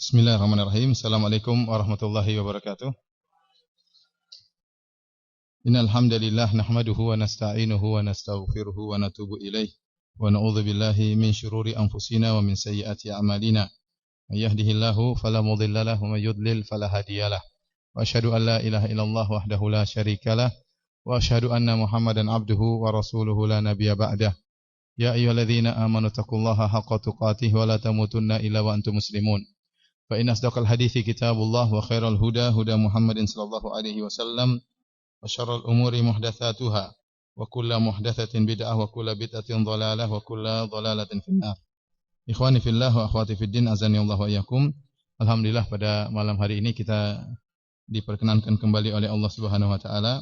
Bismillahirrahmanirrahim. Assalamualaikum warahmatullahi wabarakatuh. Innal hamdalillah nahmaduhu wa nasta'inuhu wa nastaghfiruhu wa natubu ilaih wa na'udzu billahi min syururi anfusina wa min sayyiati a'malina. May yahdihillahu fala mudilla lahu wa may yudlil fala hadiyalah. Wa asyhadu an la ilaha illallah wahdahu la syarikalah wa asyhadu anna Muhammadan abduhu wa rasuluhu la nabiyya ba'dah. Ya ayyuhalladzina amanu taqullaha haqqa tuqatih wa la tamutunna illa wa antum muslimun. Fa inna asdaqal hadithi kitabullah wa khairal huda huda Muhammadin sallallahu alaihi wasallam wa syarrul umuri muhdatsatuha wa kullu muhdatsatin bid'ah wa kullu bid'atin dhalalah wa kullu dhalalatin finnar. Ikhwani fillah wa akhwati fid din azani Allah wa iyyakum. Alhamdulillah pada malam hari ini kita diperkenankan kembali oleh Allah Subhanahu wa taala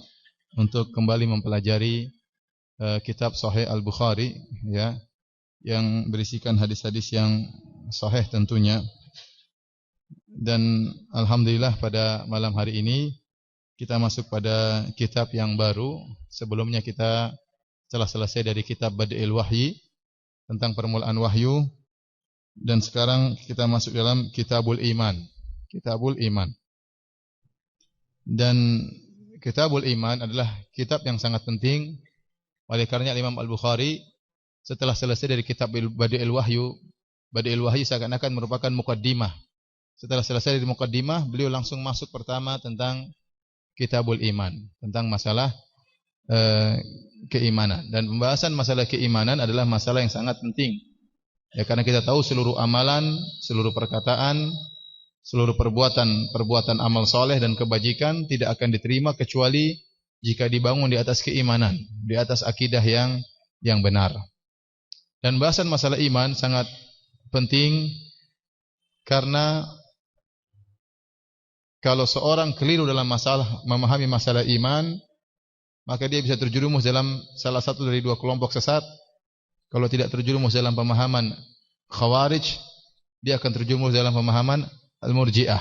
untuk kembali mempelajari kitab Sahih Al-Bukhari ya, yang berisikan hadis-hadis yang sahih tentunya. Dan alhamdulillah pada malam hari ini kita masuk pada kitab yang baru. Sebelumnya kita telah selesai dari kitab Bad'il Wahyi tentang permulaan wahyu, dan sekarang kita masuk dalam Kitabul Iman. Kitabul Iman. Dan Kitabul Iman adalah kitab yang sangat penting. Oleh karenanya Imam Al-Bukhari setelah selesai dari kitab Bad'il Wahyi seakan-akan merupakan mukaddimah. Setelah selesai dari mukaddimah, beliau langsung masuk pertama tentang Kitabul Iman, tentang masalah keimanan. Dan pembahasan masalah keimanan adalah masalah yang sangat penting. Ya, karena kita tahu seluruh amalan, seluruh perkataan, seluruh perbuatan amal soleh dan kebajikan tidak akan diterima kecuali jika dibangun di atas keimanan, di atas akidah yang benar. Dan bahasan masalah iman sangat penting karena kalau seorang keliru dalam memahami masalah iman, maka dia bisa terjerumus dalam salah satu dari dua kelompok sesat. Kalau tidak terjerumus dalam pemahaman Khawarij, dia akan terjerumus dalam pemahaman Al-Murji'ah.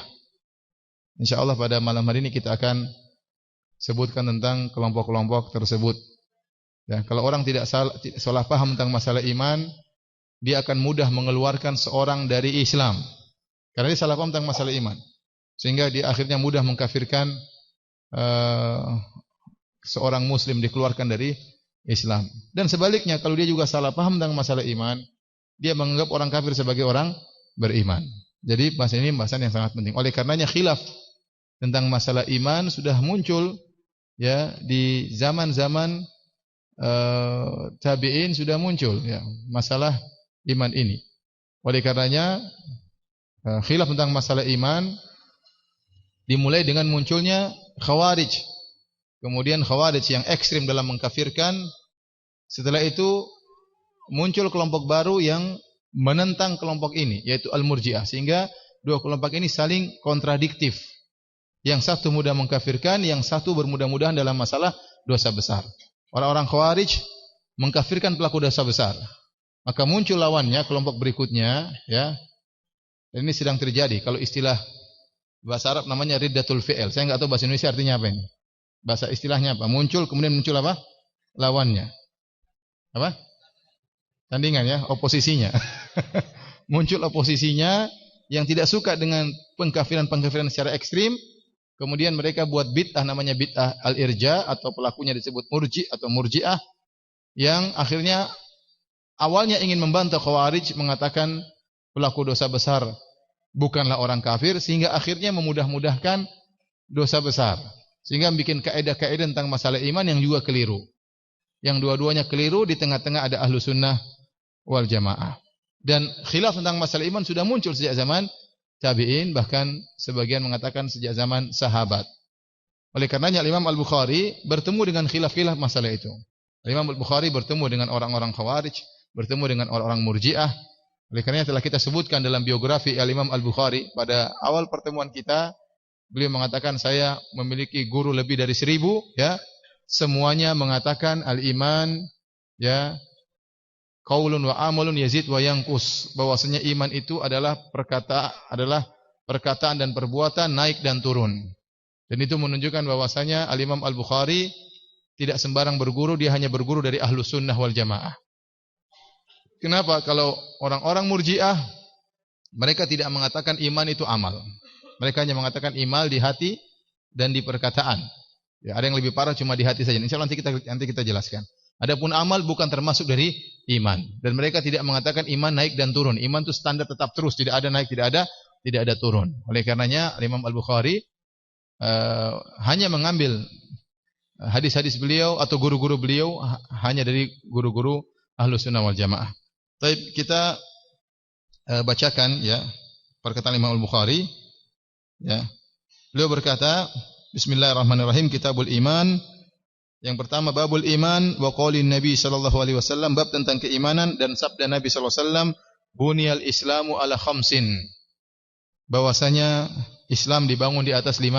Insyaallah pada malam hari ini kita akan sebutkan tentang kelompok-kelompok tersebut. Ya, kalau orang tidak salah paham tentang masalah iman, dia akan mudah mengeluarkan seorang dari Islam. Karena dia salah paham tentang masalah iman, sehingga dia akhirnya mudah mengkafirkan seorang muslim, dikeluarkan dari Islam. Dan sebaliknya, kalau dia juga salah paham tentang masalah iman, dia menganggap orang kafir sebagai orang beriman. Jadi bahasan ini bahasan yang sangat penting. Oleh karenanya khilaf tentang masalah iman sudah muncul ya di zaman-zaman tabi'in, sudah muncul ya masalah iman ini. Oleh karenanya khilaf tentang masalah iman dimulai dengan munculnya Khawarij. Kemudian Khawarij yang ekstrim dalam mengkafirkan. Setelah itu muncul kelompok baru yang menentang kelompok ini, yaitu Al-Murji'ah. Sehingga dua kelompok ini saling kontradiktif. Yang satu mudah mengkafirkan, yang satu bermudah-mudahan dalam masalah dosa besar. Orang-orang Khawarij mengkafirkan pelaku dosa besar. Maka muncul lawannya, kelompok berikutnya, ya. Dan ini sedang terjadi. Kalau istilah bahasa Arab namanya riddatul fi'il. Saya enggak tahu bahasa Indonesia artinya apa ini. Bahasa istilahnya apa? Muncul, kemudian muncul apa? Lawannya. Apa? Tandingan ya, oposisinya. Muncul oposisinya yang tidak suka dengan pengkafiran secara ekstrim. Kemudian mereka buat bid'ah, namanya bid'ah al-irja, atau pelakunya disebut murji atau murji'ah, yang akhirnya awalnya ingin membantah Khawarij, mengatakan pelaku dosa besar bukanlah orang kafir, sehingga akhirnya memudah-mudahkan dosa besar, sehingga bikin kaidah-kaidah tentang masalah iman yang juga keliru. Yang dua-duanya keliru, di tengah-tengah ada ahlu sunnah wal jamaah. Dan khilaf tentang masalah iman sudah muncul sejak zaman tabi'in, bahkan sebagian mengatakan sejak zaman sahabat. Oleh karenanya Imam Al-Bukhari bertemu dengan khilaf-khilaf masalah itu. Imam Al-Bukhari bertemu dengan orang-orang Khawarij, bertemu dengan orang-orang Murji'ah. Oleh karenanya telah kita sebutkan dalam biografi Al-Imam Al-Bukhari pada awal pertemuan kita, beliau mengatakan saya memiliki guru lebih dari 1000 ya. Semuanya mengatakan al-iman ya qaulun wa amalun yazid wa yanqus, bahwasanya iman itu adalah perkataan dan perbuatan, naik dan turun. Dan itu menunjukkan bahwasanya Al-Imam Al-Bukhari tidak sembarang berguru, dia hanya berguru dari ahlu sunnah wal jamaah. Kenapa? Kalau orang-orang Murji'ah Mereka tidak mengatakan iman itu amal. Mereka hanya mengatakan iman di hati dan di perkataan. Ya, ada yang lebih parah cuma di hati saja. Insyaallah nanti kita jelaskan. Adapun amal bukan termasuk dari iman. Dan mereka tidak mengatakan iman naik dan turun. Iman itu standar tetap terus, tidak ada naik, tidak ada turun. Oleh karenanya Imam Al-Bukhari hanya mengambil hadis-hadis beliau atau guru-guru beliau hanya dari guru-guru Ahlus Sunnah wal Jamaah. Baik, kita bacakan ya perkataan Imam Al-Bukhari ya. Beliau berkata, Bismillahirrahmanirrahim, Kitabul Iman. Yang pertama babul iman wa qaulin Nabi sallallahu alaihi wasallam, bab tentang keimanan dan sabda Nabi sallallahu alaihi wasallam, buniyal islamu ala khamsin. Bahwasanya Islam dibangun di atas 5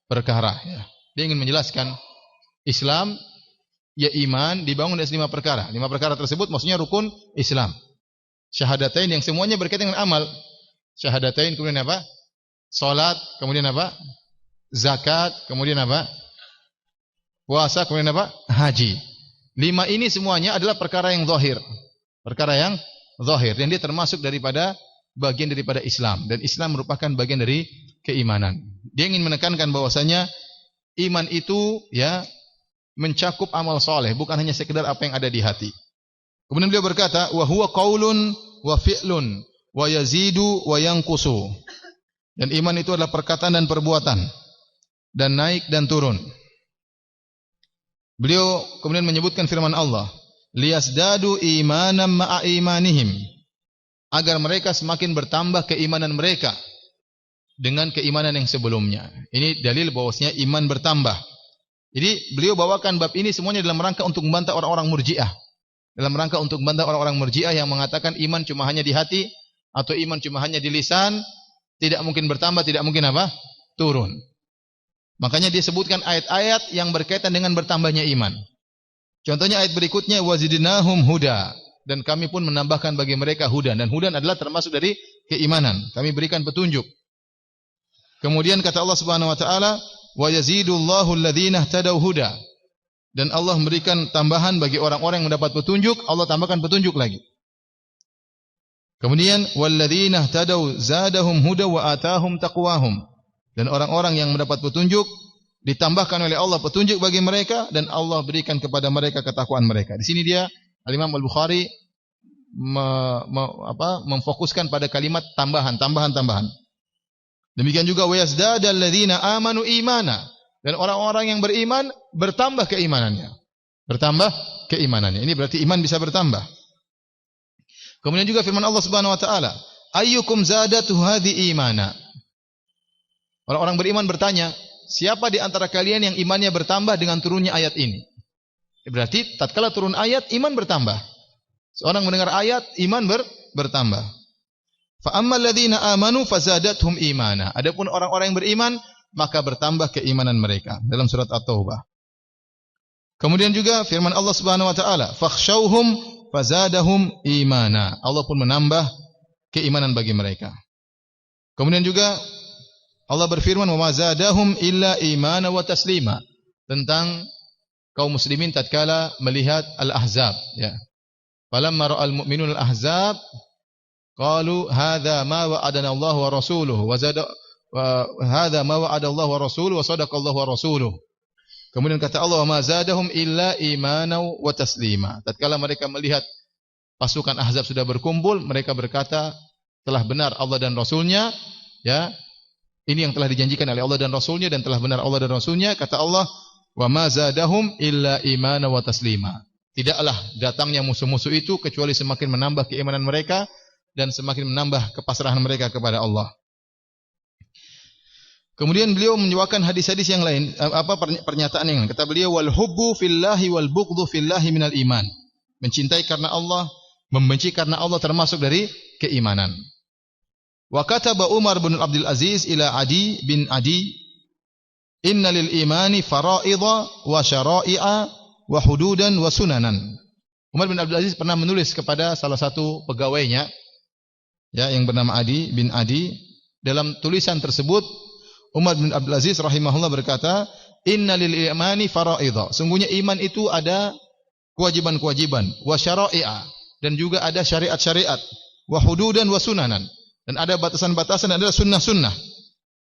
perkara ya. Dia ingin menjelaskan Islam ya iman dibangun di atas 5 perkara. 5 perkara tersebut maksudnya rukun Islam. Syahadatain yang semuanya berkaitan dengan amal. Syahadatain kemudian apa? Salat, kemudian apa? Zakat, kemudian apa? Puasa, kemudian apa? Haji. 5 ini semuanya adalah perkara yang zahir. Perkara yang zahir. Dan dia termasuk bagian daripada Islam. Dan Islam merupakan bagian dari keimanan. Dia ingin menekankan bahwasanya iman itu ya mencakup amal soleh. Bukan hanya sekedar apa yang ada di hati. Kemudian beliau berkata, wa huwa qaulun wa fi'lun wa yazidu wa yanqusu. Dan iman itu adalah perkataan dan perbuatan. Dan naik dan turun. Beliau kemudian menyebutkan firman Allah, liyazdadu imanan ma'a imanihim, agar mereka semakin bertambah keimanan mereka dengan keimanan yang sebelumnya. Ini dalil bahwasanya iman bertambah. Jadi beliau bawakan bab ini semuanya dalam rangka untuk membantah orang-orang Murji'ah. Dalam rangka untuk membantah orang-orang Murji'ah yang mengatakan iman cuma hanya di hati atau iman cuma hanya di lisan, tidak mungkin bertambah, tidak mungkin apa? Turun. Makanya dia sebutkan ayat-ayat yang berkaitan dengan bertambahnya iman. Contohnya ayat berikutnya, wazidnahum huda, dan kami pun menambahkan bagi mereka hudan. Dan hudan adalah termasuk dari keimanan. Kami berikan petunjuk. Kemudian kata Allah Subhanahu wa taala, wa yazidullahu alladhina ihtadaw huda. Dan Allah memberikan tambahan bagi orang-orang yang mendapat petunjuk, Allah tambahkan petunjuk lagi. Kemudian walladzina ihtadaw zadahum huda wa atahum taqwahum. Dan orang-orang yang mendapat petunjuk ditambahkan oleh Allah petunjuk bagi mereka dan Allah berikan kepada mereka ketakwaan mereka. Di sini dia Al-Imam Al-Bukhari memfokuskan pada kalimat tambahan. Demikian juga wa yazdadal ladzina amanu imana, dan orang-orang yang beriman bertambah keimanannya. Ini berarti iman bisa bertambah. Kemudian juga firman Allah Subhanahu wa taala, ayyukum zadatu hadhi imana. Orang-orang beriman bertanya, siapa di antara kalian yang imannya bertambah dengan turunnya ayat ini? Berarti tatkala turun ayat, iman bertambah. Seorang mendengar ayat, iman bertambah. Fa ammal ladzina amanu fazadathum imana. Adapun orang-orang yang beriman, maka bertambah keimanan mereka. Dalam surat At-Taubah. Kemudian juga firman Allah Subhanahu wa taala, fakhshawhum fazadahum imana. Allah pun menambah keimanan bagi mereka. Kemudian juga Allah berfirman, wa mazadahum illa imana wa taslima, tentang kaum muslimin tatkala melihat al-ahzab ya. Falamma ra'al mu'minun al-ahzab qalu hadza ma wa'adana Allah wa rasuluhu wa hadza ma wa'ada Allah wa rasuluhu wa sadaqa Allah wa rasuluhu. Kemudian kata Allah, wa mazadahum illa imana wa taslima. Tatkala mereka melihat pasukan Ahzab sudah berkumpul, mereka berkata, telah benar Allah dan Rasulnya ya. Ini yang telah dijanjikan oleh Allah dan Rasulnya, dan telah benar Allah dan Rasulnya. Kata Allah, wa ma zadahum illa imana wa taslima. Tidaklah datangnya musuh-musuh itu kecuali semakin menambah keimanan mereka dan semakin menambah kepasrahan mereka kepada Allah. Kemudian beliau menyewakan hadis-hadis yang lain, pernyataan yang lain. Kata beliau, wal hubbu fillahi wal bughdhu fillahi minal iman. Mencintai karena Allah, membenci karena Allah termasuk dari keimanan. Wa kataba Umar bin Abdul Aziz ila Adi bin Adi, inna lil imani fara'idha wa syara'i'a wa hududan wa sunanan. Umar bin Abdul Aziz pernah menulis kepada salah satu pegawainya ya yang bernama Adi bin Adi. Dalam tulisan tersebut Umar bin Abdul Aziz rahimahullah berkata, inna lil imani fara'idha. Sungguhnya iman itu ada kewajiban-kewajiban, wa syara'i'a, dan juga ada syariat-syariat, wa hududan wa sunanan, Dan ada batasan-batasan dan ada sunnah-sunnah.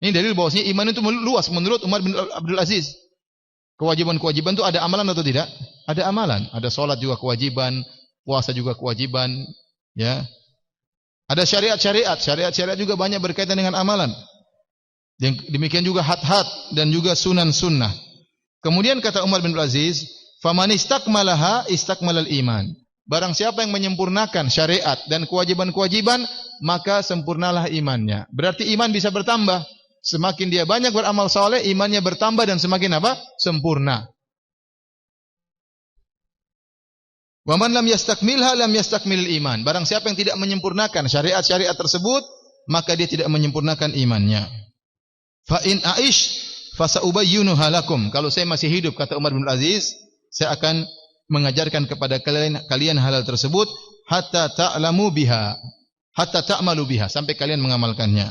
Ini dalil bahwasanya iman itu luas menurut Umar bin Abdul Aziz. Kewajiban-kewajiban itu ada amalan atau tidak? Ada amalan. Ada salat juga kewajiban, puasa juga kewajiban, ya. Ada syariat-syariat. Syariat-syariat juga banyak berkaitan dengan amalan. Demikian juga had-had dan juga sunan-sunnah. Kemudian kata Umar bin Abdul Aziz, "Faman istakmalaha istakmalal iman." Barang siapa yang menyempurnakan syariat dan kewajiban-kewajiban, maka sempurnalah imannya. Berarti iman bisa bertambah. Semakin dia banyak beramal saleh, imannya bertambah dan semakin apa? Sempurna. Wa man lam yastakmilha lam yastakmilil iman. Barang siapa yang tidak menyempurnakan syariat-syariat tersebut, maka dia tidak menyempurnakan imannya. Fa in aish fasaubayyinuha lakum. Kalau saya masih hidup, kata Umar bin Aziz, saya akan mengajarkan kepada kalian hal tersebut hatta ta'lamu biha, hatta ta'malu biha, sampai kalian mengamalkannya.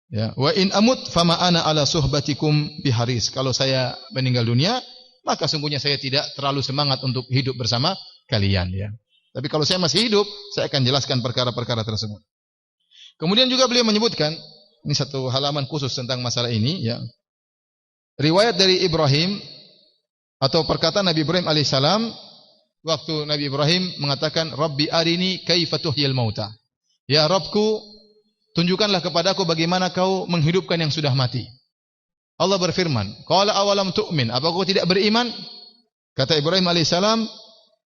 Ya, wa in amut fama ana ala suhbatikum biharis. Kalau saya meninggal dunia, maka sungguhnya saya tidak terlalu semangat untuk hidup bersama kalian, ya. Tapi kalau saya masih hidup, saya akan jelaskan perkara-perkara tersebut. Kemudian juga beliau menyebutkan, ini satu halaman khusus tentang masalah ini, ya. Riwayat dari Ibrahim atau perkataan Nabi Ibrahim alaihissalam waktu Nabi Ibrahim mengatakan, Rabbi arini kaifa tuhyil mauta. Ya Rabbku, tunjukkanlah kepadaku bagaimana kau menghidupkan yang sudah mati. Allah berfirman, qala awalam tu'min, apa kau tidak beriman? Kata Ibrahim alaihissalam,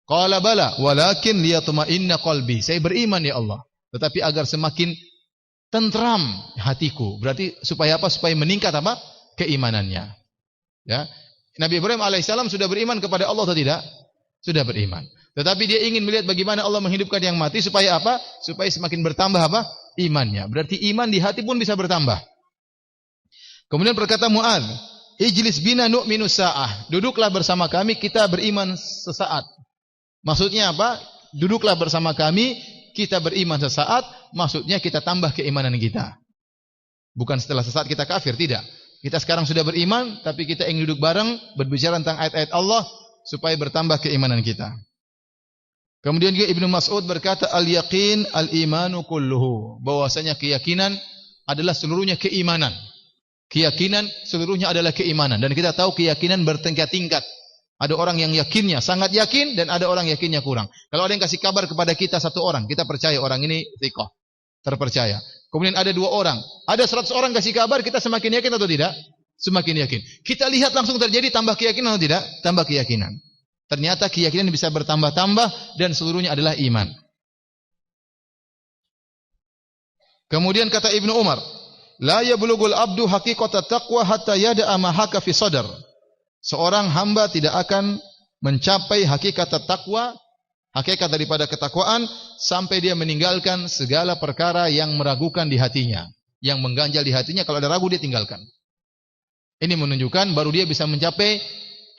qala bala walakin liyatma'inna qalbi. Saya beriman ya Allah, tetapi agar semakin tentram hatiku. Berarti supaya apa? Supaya meningkat apa? Keimanannya. Ya. Nabi Ibrahim alaihissalam sudah beriman kepada Allah atau tidak? Sudah beriman. Tetapi dia ingin melihat bagaimana Allah menghidupkan yang mati supaya apa? Supaya semakin bertambah apa? Imannya. Berarti iman di hati pun bisa bertambah. Kemudian berkata Mu'adz, ijlis bina nu'minu sa'ah. Duduklah bersama kami, kita beriman sesaat. Maksudnya apa? Duduklah bersama kami, kita beriman sesaat. Maksudnya kita tambah keimanan kita. Bukan setelah sesaat kita kafir, tidak. Kita sekarang sudah beriman, tapi kita ingin duduk bareng, berbicara tentang ayat-ayat Allah, supaya bertambah keimanan kita. Kemudian juga Ibnu Mas'ud berkata, al-yaqin al-imanu kulluhu. Bahwasanya keyakinan adalah seluruhnya keimanan. Keyakinan seluruhnya adalah keimanan. Dan kita tahu keyakinan bertingkat-tingkat. Ada orang yang yakinnya sangat yakin, dan ada orang yakinnya kurang. Kalau ada yang kasih kabar kepada kita satu orang, kita percaya orang ini thiqah, terpercaya. Kemudian ada 2 orang, ada 100 orang kasih kabar, kita semakin yakin atau tidak? Semakin yakin. Kita lihat langsung terjadi, tambah keyakinan atau tidak? Tambah keyakinan. Ternyata keyakinan bisa bertambah-tambah dan seluruhnya adalah iman. Kemudian kata Ibnu Umar, la yablughul abdu haqiqata taqwa hatta yada'a ma haka fi sadr. Seorang hamba tidak akan mencapai hakikat takwa, hakikat daripada ketakwaan, sampai dia meninggalkan segala perkara yang meragukan di hatinya, yang mengganjal di hatinya. Kalau ada ragu, dia tinggalkan. Ini menunjukkan baru dia bisa mencapai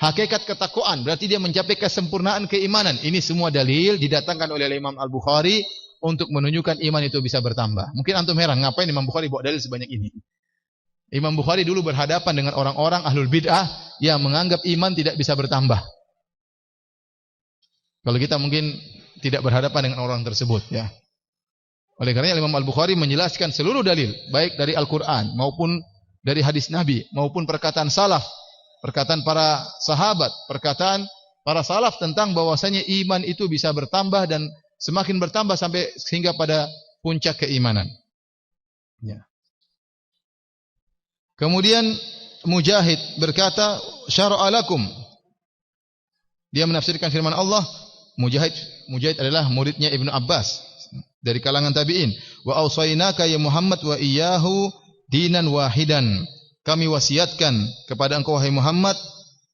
hakikat ketakwaan. Berarti dia mencapai kesempurnaan keimanan. Ini semua dalil didatangkan oleh Imam Al-Bukhari untuk menunjukkan iman itu bisa bertambah. Mungkin antum heran, ngapain Imam Bukhari bawa dalil sebanyak ini? Imam Bukhari dulu berhadapan dengan orang-orang ahlul bid'ah yang menganggap iman tidak bisa bertambah. Kalau kita mungkin tidak berhadapan dengan orang tersebut, ya. Oleh karenanya Imam Al-Bukhari menjelaskan seluruh dalil, baik dari Al-Quran maupun dari hadis Nabi, maupun perkataan salaf, perkataan para sahabat, perkataan para salaf tentang bahwasanya iman itu bisa bertambah dan semakin bertambah sampai sehingga pada puncak keimanan. Ya. Kemudian Mujahid berkata, syara'a lakum. Dia menafsirkan firman Allah. Mujahid adalah muridnya Ibnu Abbas dari kalangan tabi'in. Wa awsaynaka ya Muhammad wa iyyahu dinan wahidan. Kami wasiatkan kepada engkau wahai Muhammad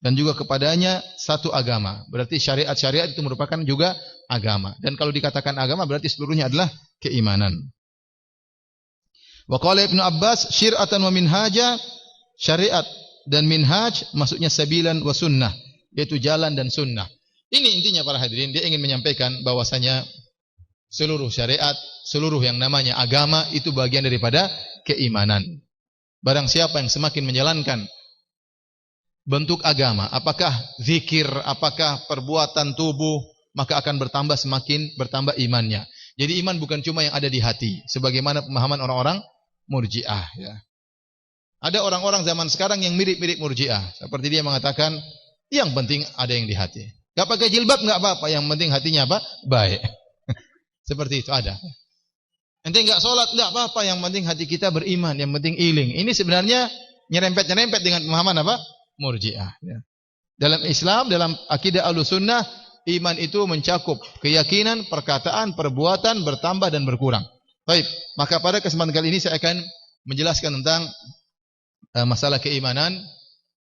dan juga kepadanya satu agama. Berarti syariat-syariat itu merupakan juga agama. Dan kalau dikatakan agama berarti seluruhnya adalah keimanan. Wa qala Ibnu Abbas syir'atan wa minhaja, syariat dan minhaj maksudnya sabilan wa sunnah, yaitu jalan dan sunnah. Ini intinya para hadirin, dia ingin menyampaikan bahwasanya seluruh syariat, seluruh yang namanya agama itu bagian daripada keimanan. Barang siapa yang semakin menjalankan bentuk agama, apakah zikir, apakah perbuatan tubuh, maka akan semakin bertambah imannya. Jadi iman bukan cuma yang ada di hati, sebagaimana pemahaman orang-orang Murji'ah. Ya. Ada orang-orang zaman sekarang yang mirip-mirip Murji'ah, seperti dia mengatakan, yang penting ada yang di hati. Gak pakai jilbab gak apa-apa, yang penting hatinya apa? Baik. Seperti itu ada. Ente gak sholat gak apa-apa, yang penting hati kita beriman, yang penting iling. Ini sebenarnya nyerempet-nyerempet dengan pemahaman apa? Murji'ah. Ya. Dalam Islam, dalam akidah Ahlussunnah, iman itu mencakup keyakinan, perkataan, perbuatan, bertambah dan berkurang. Baik, maka pada kesempatan kali ini saya akan menjelaskan tentang masalah keimanan,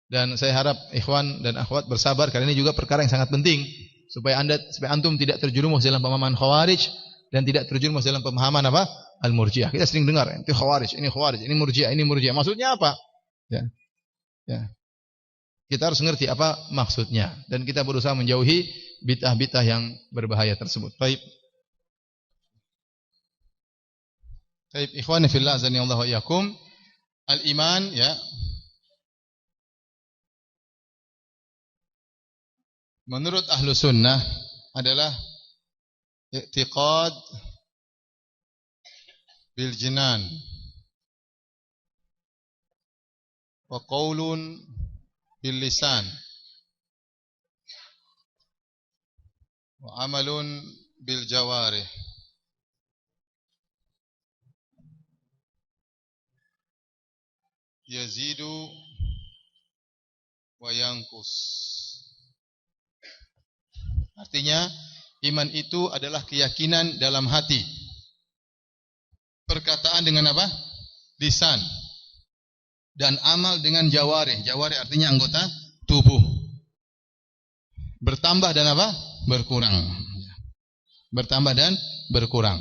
dan saya harap ikhwan dan akhwat bersabar karena ini juga perkara yang sangat penting supaya antum tidak terjerumus dalam pemahaman Khawarij dan tidak terjerumus dalam pemahaman apa? Al-Murji'ah. Kita sering dengar itu Khawarij, ini Murji'ah, ini Murji'ah. Maksudnya apa? Ya. Ya. Kita harus mengerti apa maksudnya dan kita berusaha menjauhi bid'ah-bid'ah yang berbahaya tersebut. Baik. Baik, ikhwani fillah azani Allah wa iyyakum. Al-iman ya. Menurut ahlu sunnah adalah i'tiqad bil jinan wa qaulun bil lisan wa amalun bil jawarih yazidu wa yanqus. Artinya iman itu adalah keyakinan dalam hati, perkataan dengan apa? Lisan, dan amal dengan jawarih. Jawarih artinya anggota tubuh. Bertambah dan apa? Berkurang. Bertambah dan berkurang.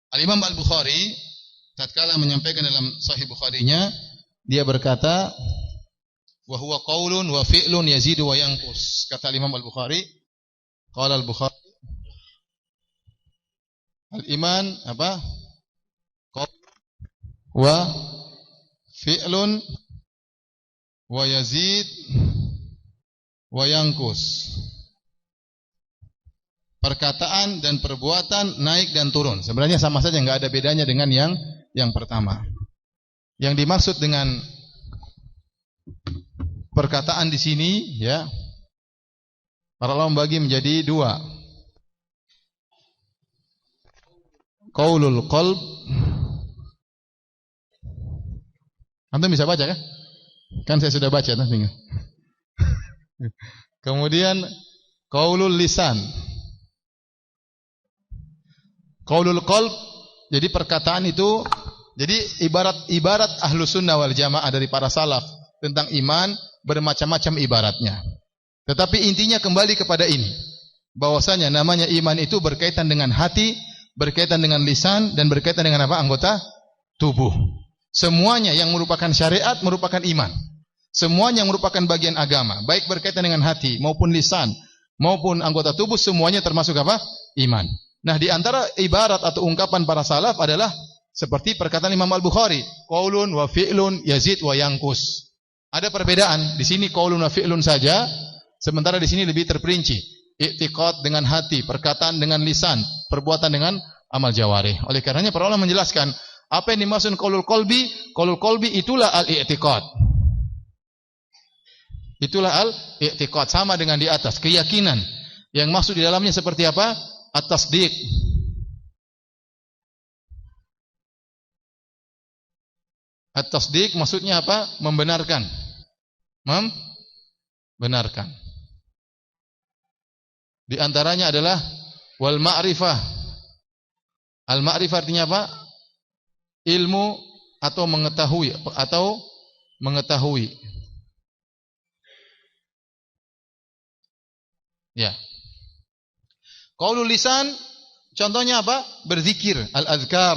Al-Imam Al-Bukhari tatkala menyampaikan dalam Sahih Bukharinya, dia berkata, wa huwa qaulun wa fi'lun yazidu wa yanqus. Kata Imam Al-Bukhari, qala Al-Bukhari, al-iman apa? Qaul wa fi'lun wa yazid wa yanqus. Perkataan dan perbuatan naik dan turun. Sebenarnya sama saja, enggak ada bedanya dengan yang pertama. Yang dimaksud dengan perkataan di sini ya, para ulama bagi menjadi dua. Qaulul qalb. Antum bisa baca kan? Kan saya sudah baca nanti. Kemudian qaulul lisan. Qaulul qalb, jadi perkataan itu, jadi ibarat ahlu sunnah wal jamaah dari para salaf tentang iman bermacam-macam ibaratnya. Tetapi intinya kembali kepada ini, bahwasanya namanya iman itu berkaitan dengan hati, berkaitan dengan lisan, dan berkaitan dengan apa? Anggota tubuh. Semuanya yang merupakan syariat merupakan iman. Semuanya yang merupakan bagian agama, baik berkaitan dengan hati maupun lisan maupun anggota tubuh, semuanya termasuk apa? Iman. Nah, di antara ibarat atau ungkapan para salaf adalah seperti perkataan Imam Al-Bukhari, qaulun wa fi'lun yazid wa yanqus. Ada perbedaan. Di sini qaulun wa fi'lun saja, sementara di sini lebih terperinci. I'tiqad dengan hati, perkataan dengan lisan, perbuatan dengan amal jawarih. Oleh karenanya para ulama menjelaskan apa yang dimaksud qaulul qalbi. Qaulul qalbi itulah al-i'tiqad. Itulah al-i'tiqad, sama dengan di atas, keyakinan. Yang maksud di dalamnya seperti apa? At-tasdiq. At-tasdiq maksudnya apa? Membenarkan. Membenarkan. Di antaranya adalah wal ma'rifah. Al-ma'rifah artinya apa? Ilmu atau mengetahui. Ya. Qaulul lisan contohnya apa? Berzikir, al-azkar.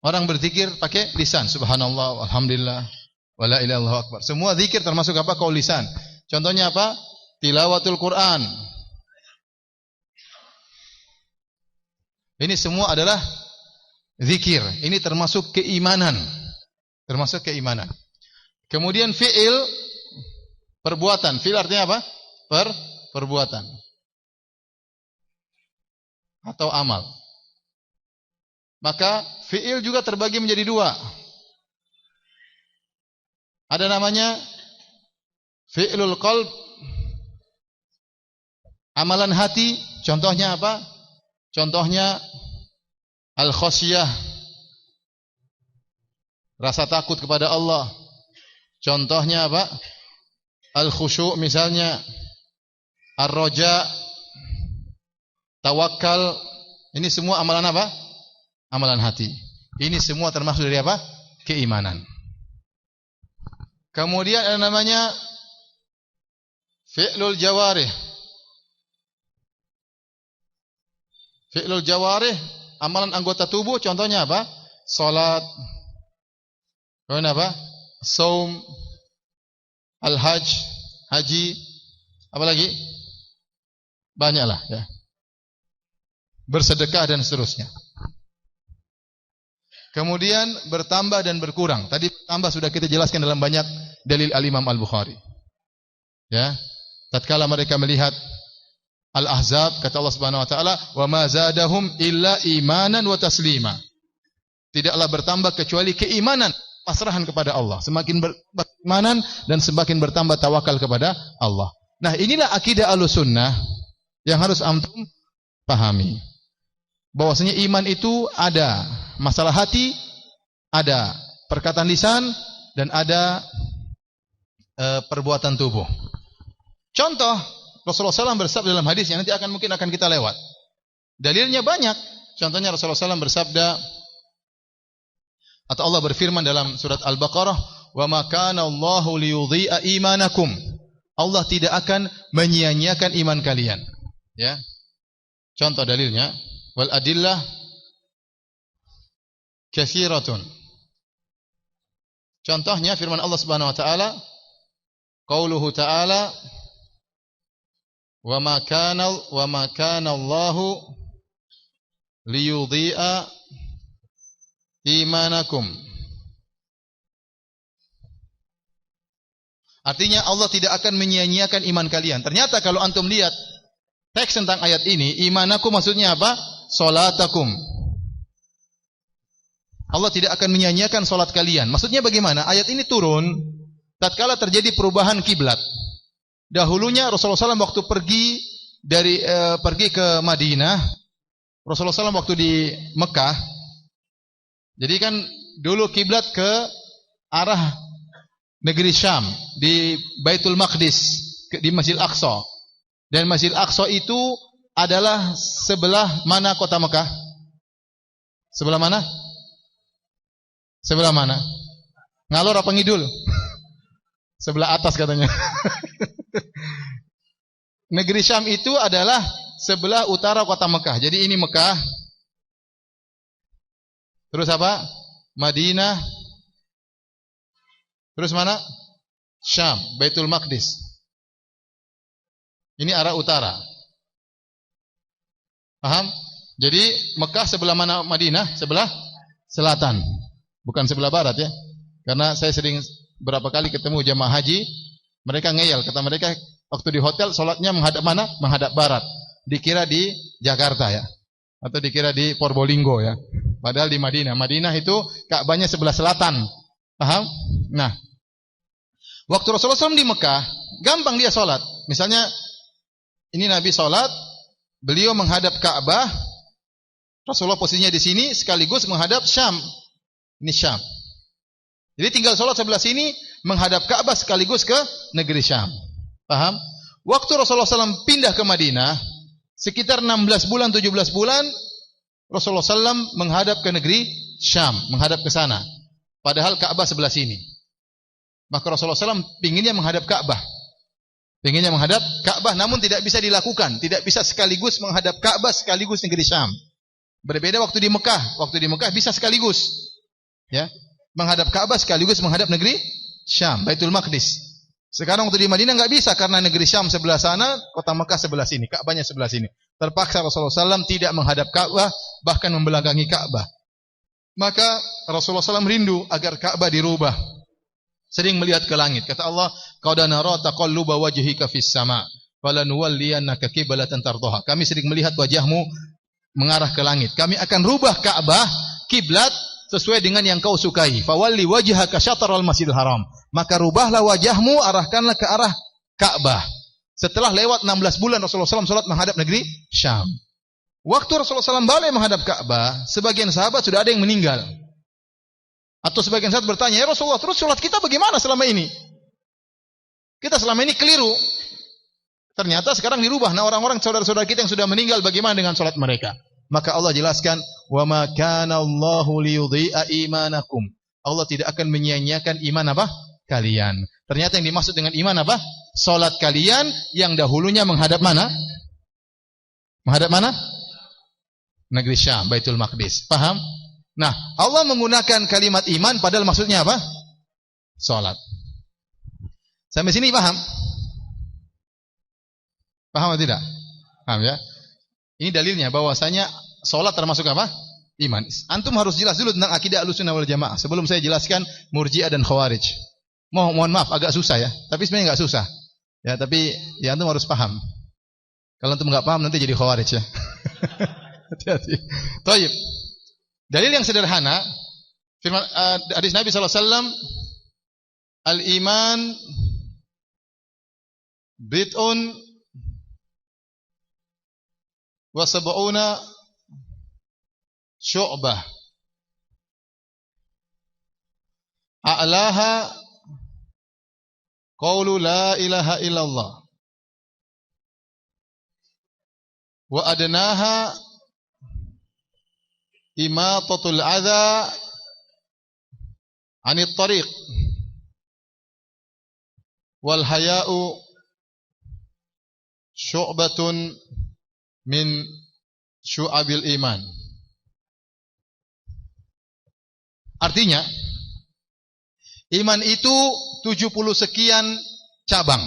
Orang berzikir pakai lisan, subhanallah, alhamdulillah, wala ilaha illallah akbar. Semua zikir termasuk apa? Qaul lisan. Contohnya apa? Tilawatul Quran. Ini semua adalah zikir. Ini termasuk keimanan. Termasuk keimanan. Kemudian fi'il, perbuatan. Fi'il artinya apa? Perbuatan. atau amal. Maka fi'il juga terbagi menjadi dua. Ada namanya fi'lul qalb, amalan hati. Contohnya apa? Contohnya al-khosyah, rasa takut kepada Allah. Contohnya apa? Al-khusyu' misalnya, ar-roja, tawakal. Ini semua amalan apa? Amalan hati. Ini semua termasuk dari apa? Keimanan. Kemudian ada namanya fi'lul jawarih. Fi'lul jawarih, amalan anggota tubuh. Contohnya apa? Salat. Kemudian apa? Saum, al-hajj, haji. Apa lagi? Banyaklah ya. Bersedekah dan seterusnya. Kemudian bertambah dan berkurang. Tadi tambah sudah kita jelaskan dalam banyak dalil al-Imam Al-Bukhari. Ya. Tatkala mereka melihat Al-Ahzab, kata Allah Subhanahu wa taala, "Wa ma zadahum illa imanan wa taslima." Tidaklah bertambah kecuali keimanan, pasrahan kepada Allah. Semakin berimanan dan semakin bertambah tawakal kepada Allah. Nah, inilah akidah Ahlussunnah yang harus antum pahami. Bahwasanya iman itu ada masalah hati, ada perkataan lisan, dan ada perbuatan tubuh. Contoh, Rasulullah SAW bersabda dalam hadis yang nanti mungkin akan kita lewat. Dalilnya banyak. Contohnya Rasulullah SAW bersabda, atau Allah berfirman dalam surat Al-Baqarah, "Wa ma kana Allahu liyudhi'a imanakum." Allah tidak akan menyia-nyiakan iman kalian. Ya. Contoh dalilnya, wal adillah katsiratun. Contohnya firman Allah Subhanahu wa taala, qauluhu ta'ala, wa ma kana Allahu liyudhi'a imanakum. Artinya Allah tidak akan menyia-nyiakan iman kalian. Ternyata kalau antum lihat teks tentang ayat ini, imanakum maksudnya apa? Salatakum. Allah tidak akan menyia-nyiakan salat kalian. Maksudnya bagaimana? Ayat ini turun tatkala terjadi perubahan kiblat. Dahulunya Rasulullah SAW waktu pergi ke Madinah, Rasulullah SAW waktu di Mekah, jadi kan dulu kiblat ke arah negeri Syam, di Baitul Maqdis, di Masjid Aqsa. Dan Masjid Aqsa itu adalah sebelah mana kota Mekah? Sebelah mana? Sebelah mana? Ngalor apa ngidul? Sebelah atas katanya. Negeri Syam itu adalah sebelah utara kota Mekah. Jadi ini Mekah. Terus apa? Madinah. Terus mana? Syam, Baitul Maqdis. Ini arah utara. Paham? Jadi Mekah sebelah mana Madinah? Sebelah selatan. Bukan sebelah barat ya. Karena saya sering berapa kali ketemu jamaah haji, mereka ngeyel, kata mereka waktu di hotel sholatnya menghadap mana? Menghadap barat. Dikira di Jakarta ya. Atau dikira di Probolinggo ya. Padahal di Madinah. Madinah itu Ka'bahnya sebelah selatan. Paham? Nah, waktu Rasulullah SAW di Mekah, gampang dia sholat. Misalnya, ini Nabi sholat, beliau menghadap Ka'bah, Rasulullah posisinya di sini, sekaligus menghadap Syam. Ini Syam. Jadi tinggal sholat sebelah sini, menghadap Ka'bah sekaligus ke negeri Syam. Paham? Waktu Rasulullah SAW pindah ke Madinah, sekitar 16 bulan, 17 bulan, Rasulullah SAW menghadap ke negeri Syam, menghadap ke sana. Padahal Ka'bah sebelah sini. Maka Rasulullah SAW pinginnya menghadap Ka'bah. Pinginnya menghadap Ka'bah, namun tidak bisa dilakukan. Tidak bisa sekaligus menghadap Ka'bah sekaligus negeri Syam. Berbeda waktu di Mekah. Waktu di Mekah bisa sekaligus. Ya, menghadap Ka'bah sekaligus menghadap negeri Syam, Baitul Maqdis. Sekarang waktu di Madinah enggak bisa karena negeri Syam sebelah sana, kota Mekah sebelah sini, Ka'bahnya sebelah sini. Terpaksa Rasulullah SAW tidak menghadap Ka'bah, bahkan membelakangi Ka'bah. Maka Rasulullah SAW rindu agar Ka'bah dirubah. Sering melihat ke langit. Kata Allah, "Qad nara taqalluba wajhika fis sama', falanuwalliyannaka qiblatan tardhaha." Kami sering melihat wajahmu mengarah ke langit. Kami akan rubah Ka'bah kiblat sesuai dengan yang kau sukai. Fawalli wajhaka syatral Masjidil Haram. Maka rubahlah wajahmu, arahkanlah ke arah Ka'bah. Setelah lewat 16 bulan Rasulullah SAW salat menghadap negeri Syam. Waktu Rasulullah SAW balik menghadap Ka'bah, sebagian sahabat sudah ada yang meninggal. Atau sebagian sahabat bertanya, ya Rasulullah, terus salat kita bagaimana selama ini? Kita selama ini keliru. Ternyata sekarang dirubah. Nah, orang-orang saudara-saudara kita yang sudah meninggal, bagaimana dengan salat mereka? Maka Allah jelaskan, "Wa ma kana Allahu liyudhi'a imanakum." Allah tidak akan menyia-nyiakan iman apa? Kalian. Ternyata yang dimaksud dengan iman apa? Salat kalian yang dahulunya menghadap mana? Menghadap mana? Negeri Syam, Baitul Maqdis. Paham? Nah, Allah menggunakan kalimat iman padahal maksudnya apa? Salat. Sampai sini paham? Paham atau tidak? Paham ya? Ini dalilnya bahwasanya salat termasuk apa? Iman. Antum harus jelas dulu tentang akidah Ahlussunnah wal Jamaah sebelum saya jelaskan Murji'ah dan Khawarij. Mohon maaf agak susah ya, tapi sebenarnya enggak susah. Ya, tapi ya antum harus paham. Kalau antum enggak paham nanti jadi Khawarij ya. Hati-hati. Baik. Dalil yang sederhana firman hadis Nabi sallallahu alaihi wasallam, al-iman bid'un wa sab'una syu'bah a'laha qaulu la ilaha illallah wa adnaha imatatul adha 'anit tariq wal haya'u syu'batun min syu'abil iman. Artinya iman itu 70 sekian cabang.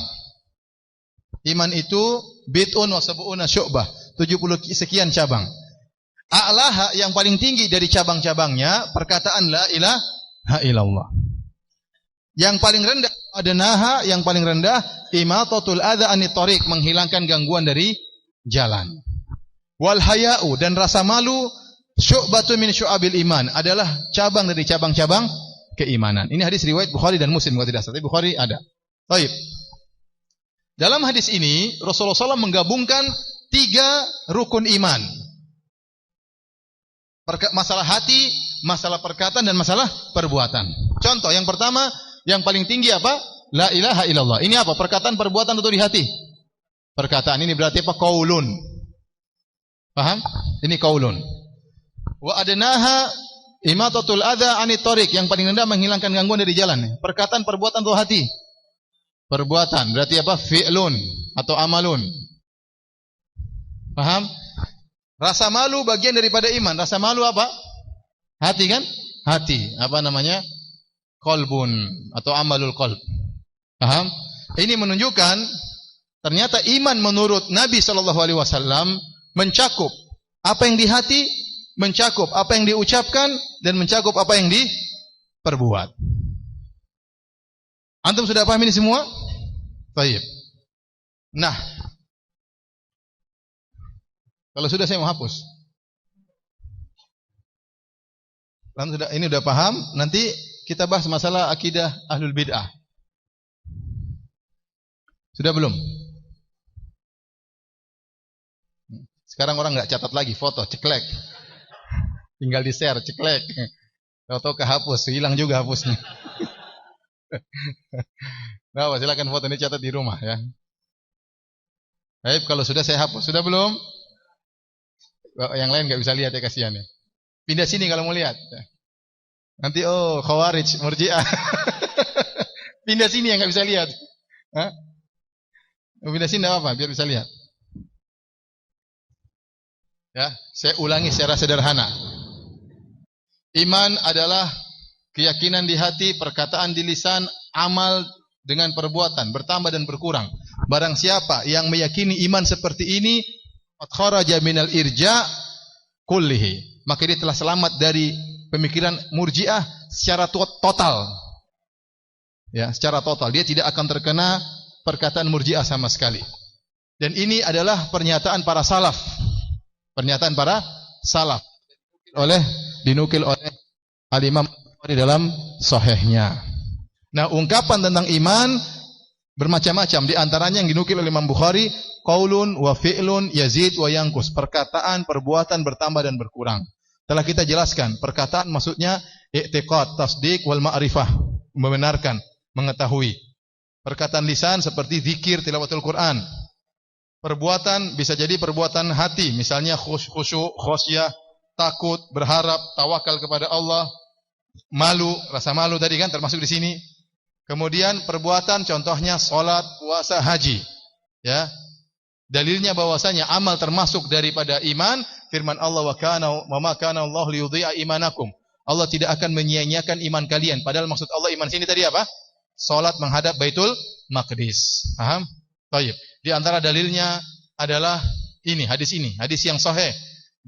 Iman itu bid'un wa sab'una syu'bah, 70 sekian cabang. A'laha yang paling tinggi dari cabang-cabangnya perkataan la ilaha illallah. Yang paling rendah adnaha, yang paling rendah imatatul adza anit thariq, menghilangkan gangguan dari jalan. Wal haya'u, dan rasa malu syu'batun min syu'abil iman, adalah cabang dari cabang-cabang keimanan. Ini hadis riwayat Bukhari dan Muslim kalau tidak salah. Bukhari ada. Baik. Dalam hadis ini Rasulullah SAW menggabungkan 3 rukun iman. Masalah hati, masalah perkataan dan masalah perbuatan. Contoh yang pertama, yang paling tinggi apa? La ilaha illallah. Ini apa? Perkataan, perbuatan atau di hati? Perkataan. Ini berarti apa? Qaulun. Paham? Ini qaulun. Wa adnaha imatatul adza anit thariq, yang paling rendah menghilangkan gangguan dari jalan. Perkataan, perbuatan atau hati? Perbuatan. Berarti apa? Fi'lun atau amalun. Paham? Rasa malu bagian daripada iman. Rasa malu apa? Hati kan? Hati. Apa namanya? Qalbun atau amalul qalb. Paham? Ini menunjukkan ternyata iman menurut Nabi SAW mencakup apa yang di hati, mencakup apa yang diucapkan, dan mencakup apa yang diperbuat. Antum sudah paham ini semua? Baik. Nah, kalau sudah saya mau hapus. Ini sudah paham, nanti kita bahas masalah akidah ahlul bid'ah. Sudah belum? Sekarang orang enggak catat lagi foto, ceklek. Tinggal di-share, ceklek. Tahu-tahu kehapus, hilang juga hapusnya. Nah, silakan foto ini catat di rumah ya. Baik, kalau sudah saya hapus. Sudah belum? Yang lain enggak bisa lihat ya, kasihan ya. Pindah sini kalau mau lihat. Nanti Khawarij, Murji'ah. Pindah sini yang enggak bisa lihat. Hah? Pindah sini enggak apa-apa, biar bisa lihat. Ya, saya ulangi secara sederhana. Iman adalah keyakinan di hati, perkataan di lisan, amal dengan perbuatan, bertambah dan berkurang. Barang siapa yang meyakini iman seperti ini, kharaja minal irja kullihi, maka dia telah selamat dari pemikiran Murji'ah secara total. Ya, secara total dia tidak akan terkena perkataan Murji'ah sama sekali. Dan ini adalah pernyataan para salaf. Pernyataan para salaf dinukil oleh Al-Imam Bukhari dalam sahihnya. Nah, ungkapan tentang iman bermacam-macam. Di antaranya yang dinukil oleh Imam Bukhari, qaulun wa fi'lun yazid wa yanqus. Perkataan, perbuatan bertambah dan berkurang. Telah kita jelaskan, perkataan maksudnya i'tiqad, tasdik wal ma'rifah, membenarkan, mengetahui. Perkataan lisan seperti zikir, tilawatul Quran. Perbuatan bisa jadi perbuatan hati, misalnya khusyuk, khosyah, takut, berharap, tawakal kepada Allah, malu, rasa malu tadi kan termasuk di sini. Kemudian perbuatan contohnya salat, puasa, haji. Ya. Dalilnya bahwasanya amal termasuk daripada iman, firman Allah wa ma kana Allah liyudhi'a imanakum. Allah tidak akan menyia-nyiakan iman kalian. Padahal maksud Allah iman sini tadi apa? Salat menghadap Baitul Maqdis. Paham? Baik. Di antara dalilnya adalah hadis yang sahih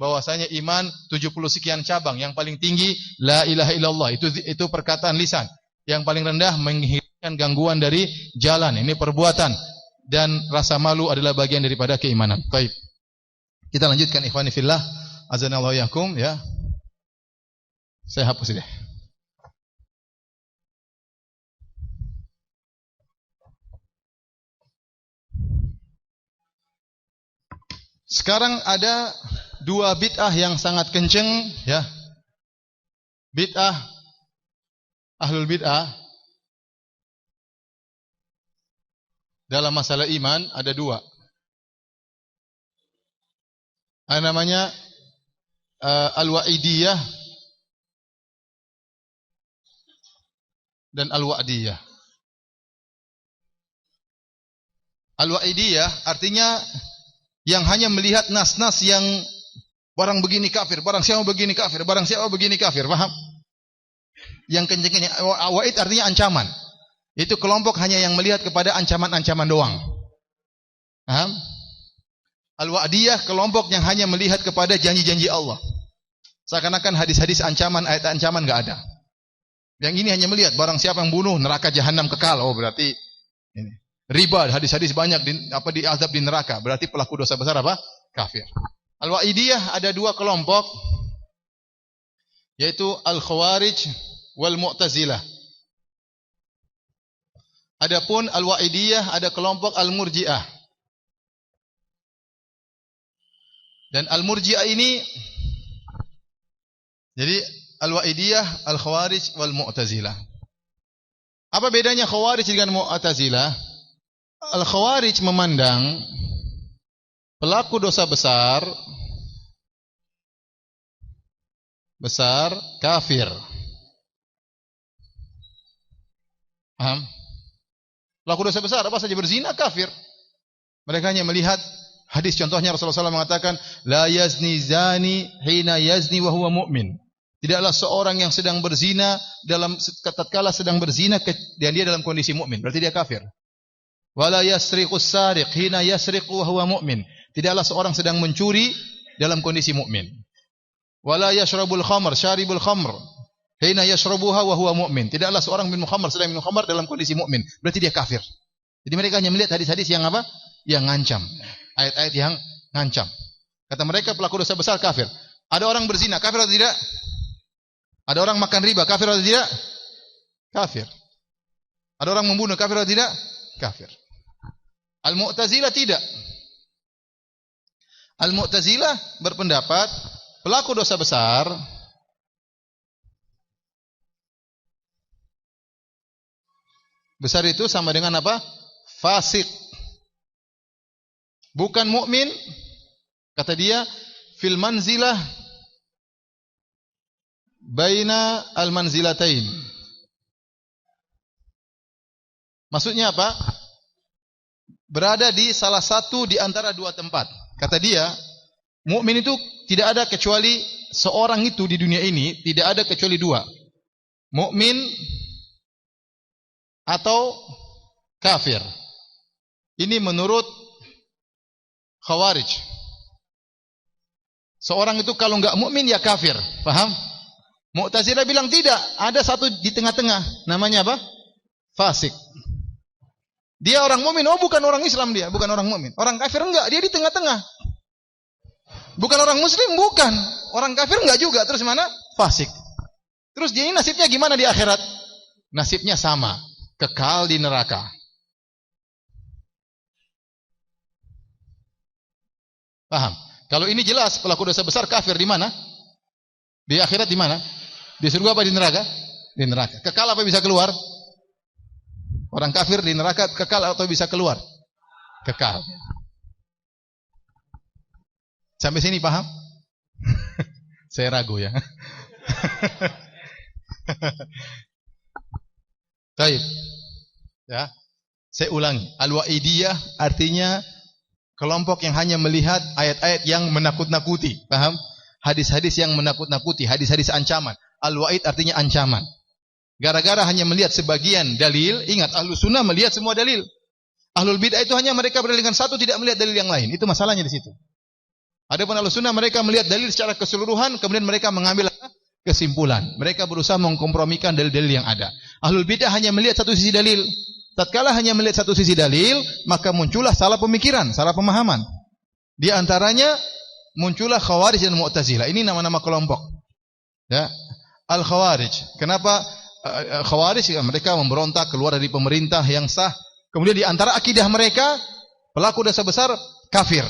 bahwasanya iman 70 sekian cabang, yang paling tinggi la ilaha illallah, itu perkataan lisan. Yang paling rendah menghilangkan gangguan dari jalan, ini perbuatan, dan rasa malu adalah bagian daripada keimanan. Baik. Kita lanjutkan ikhwani fillah, azanallahu yakum ya. Saya hapus deh. Sekarang ada dua bid'ah yang sangat kenceng ya. Bid'ah ahlul bid'ah dalam masalah iman ada dua. Ada namanya al-wa'idiyah dan al-wa'diyah. Al-wa'idiyah artinya yang hanya melihat nas-nas yang barang begini kafir, barang siapa begini kafir, barang siapa begini kafir, paham? Yang kenceng-kenceng, wa'id artinya ancaman. Itu kelompok hanya yang melihat kepada ancaman-ancaman doang. Paham? Al-wa'diyah kelompok yang hanya melihat kepada janji-janji Allah. Seakan-akan hadis-hadis ancaman, ayat ancaman enggak ada. Yang ini hanya melihat barang siapa yang bunuh neraka jahanam kekal. Oh, berarti ini. Riba, hadis-hadis banyak diazab di neraka, berarti pelaku dosa besar apa? Kafir. Al-wa'idiyah ada dua kelompok, yaitu al-khawarij wal mu'tazilah. Adapun al-wa'idiyah ada kelompok al-murji'ah. Dan al-murji'ah ini, jadi al-wa'idiyah, al-khawarij wal mu'tazilah. Apa bedanya khawarij dengan mu'tazilah? Al-khawarij memandang pelaku dosa besar kafir. Paham? Pelaku dosa besar apa saja berzina kafir. Mereka hanya melihat hadis, contohnya Rasulullah SAW mengatakan la yazni zani hina yazni wa huwa mu'min. Tidaklah seorang yang sedang berzina tatkala sedang berzina dan dia dalam kondisi mukmin, berarti dia kafir. Wala yasriqus sariq hina yasriqu wa huwa mu'min. Tidaklah seorang sedang mencuri dalam kondisi mukmin. Wala yashrabul khamr syaribul khamr hina yashrabuha wa huwa mu'min. Tidaklah seorang minum khamr sedang minum khamr dalam kondisi mukmin, berarti dia kafir. Jadi mereka hanya melihat hadis-hadis yang apa? Yang ngancam. Ayat-ayat yang ngancam. Kata mereka pelaku dosa besar kafir. Ada orang berzina kafir atau tidak? Ada orang makan riba kafir atau tidak? Kafir. Ada orang membunuh kafir atau tidak? Kafir. Al-Mu'tazilah tidak. Al-Mu'tazilah berpendapat pelaku dosa besar itu sama dengan apa? Fasik. Bukan mukmin. Kata dia, fil manzilah baina al-manzilatain. Maksudnya apa? Berada di salah satu di antara dua tempat. Kata dia, mukmin itu tidak ada kecuali seorang itu di dunia ini, tidak ada kecuali dua. Mukmin atau kafir. Ini menurut Khawarij. Seorang itu kalau enggak mukmin ya kafir. Paham? Mu'tazilah bilang tidak, ada satu di tengah-tengah. Namanya apa? Fasik. Dia orang mukmin, oh bukan orang Islam dia, bukan orang mukmin. Orang kafir enggak, dia di tengah-tengah. Bukan orang muslim, bukan. Orang kafir enggak juga. Terus mana? Fasik. Terus dia ini nasibnya gimana di akhirat? Nasibnya sama, kekal di neraka. Paham? Kalau ini jelas pelaku dosa besar kafir di mana? Di akhirat di mana? Di surga apa di neraka? Di neraka. Kekal apa bisa keluar? Orang kafir di neraka kekal atau bisa keluar? Kekal. Sampai sini paham? Saya ragu ya. Baik. Ya. Saya ulangi. Al-Wa'idiyah artinya kelompok yang hanya melihat ayat-ayat yang menakut-nakuti. Paham? Hadis-hadis yang menakut-nakuti, hadis-hadis ancaman. Al-Wa'id artinya ancaman. Gara-gara hanya melihat sebagian dalil, ingat Ahlus Sunnah melihat semua dalil. Ahlul Bid'ah itu hanya mereka berdalilkan satu, tidak melihat dalil yang lain. Itu masalahnya di situ. Adapun Ahlus Sunnah mereka melihat dalil secara keseluruhan, kemudian mereka mengambil kesimpulan. Mereka berusaha mengkompromikan dalil-dalil yang ada. Ahlul Bid'ah hanya melihat satu sisi dalil. Tatkala hanya melihat satu sisi dalil, maka muncullah salah pemikiran, salah pemahaman. Di antaranya muncullah Khawarij dan Mu'tazilah. Ini nama-nama kelompok. Ya. Al-Khawarij. Kenapa Khawarij? Mereka memberontak keluar dari pemerintah yang sah. Kemudian di antara akidah mereka, pelaku dosa besar kafir.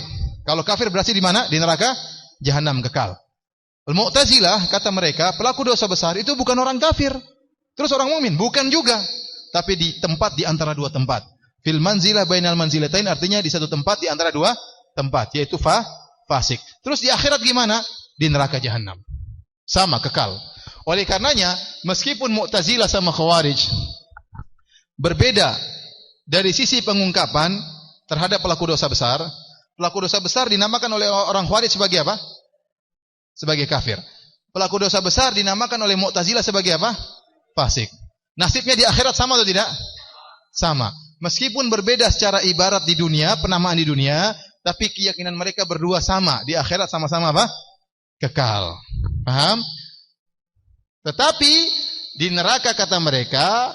Kalau kafir berarti di mana? Di neraka jahanam kekal. Al-Mu'tazilah kata mereka, pelaku dosa besar itu bukan orang kafir. Terus orang mukmin? Bukan juga. Tapi di tempat di antara dua tempat. Fil manzilah bainal manzilatain artinya di satu tempat di antara dua tempat, yaitu fasik. Terus di akhirat gimana? Di neraka jahanam. Sama kekal. Oleh karenanya, meskipun Mu'tazilah sama Khawarij berbeda dari sisi pengungkapan terhadap pelaku dosa besar, pelaku dosa besar dinamakan oleh orang Khawarij sebagai apa? Sebagai kafir. Pelaku dosa besar dinamakan oleh Mu'tazilah sebagai apa? Fasik. Nasibnya di akhirat sama atau tidak? Sama. Meskipun berbeda secara ibarat di dunia, penamaan di dunia, tapi keyakinan mereka berdua sama. Di akhirat sama-sama apa? Kekal. Paham? Tetapi di neraka kata mereka,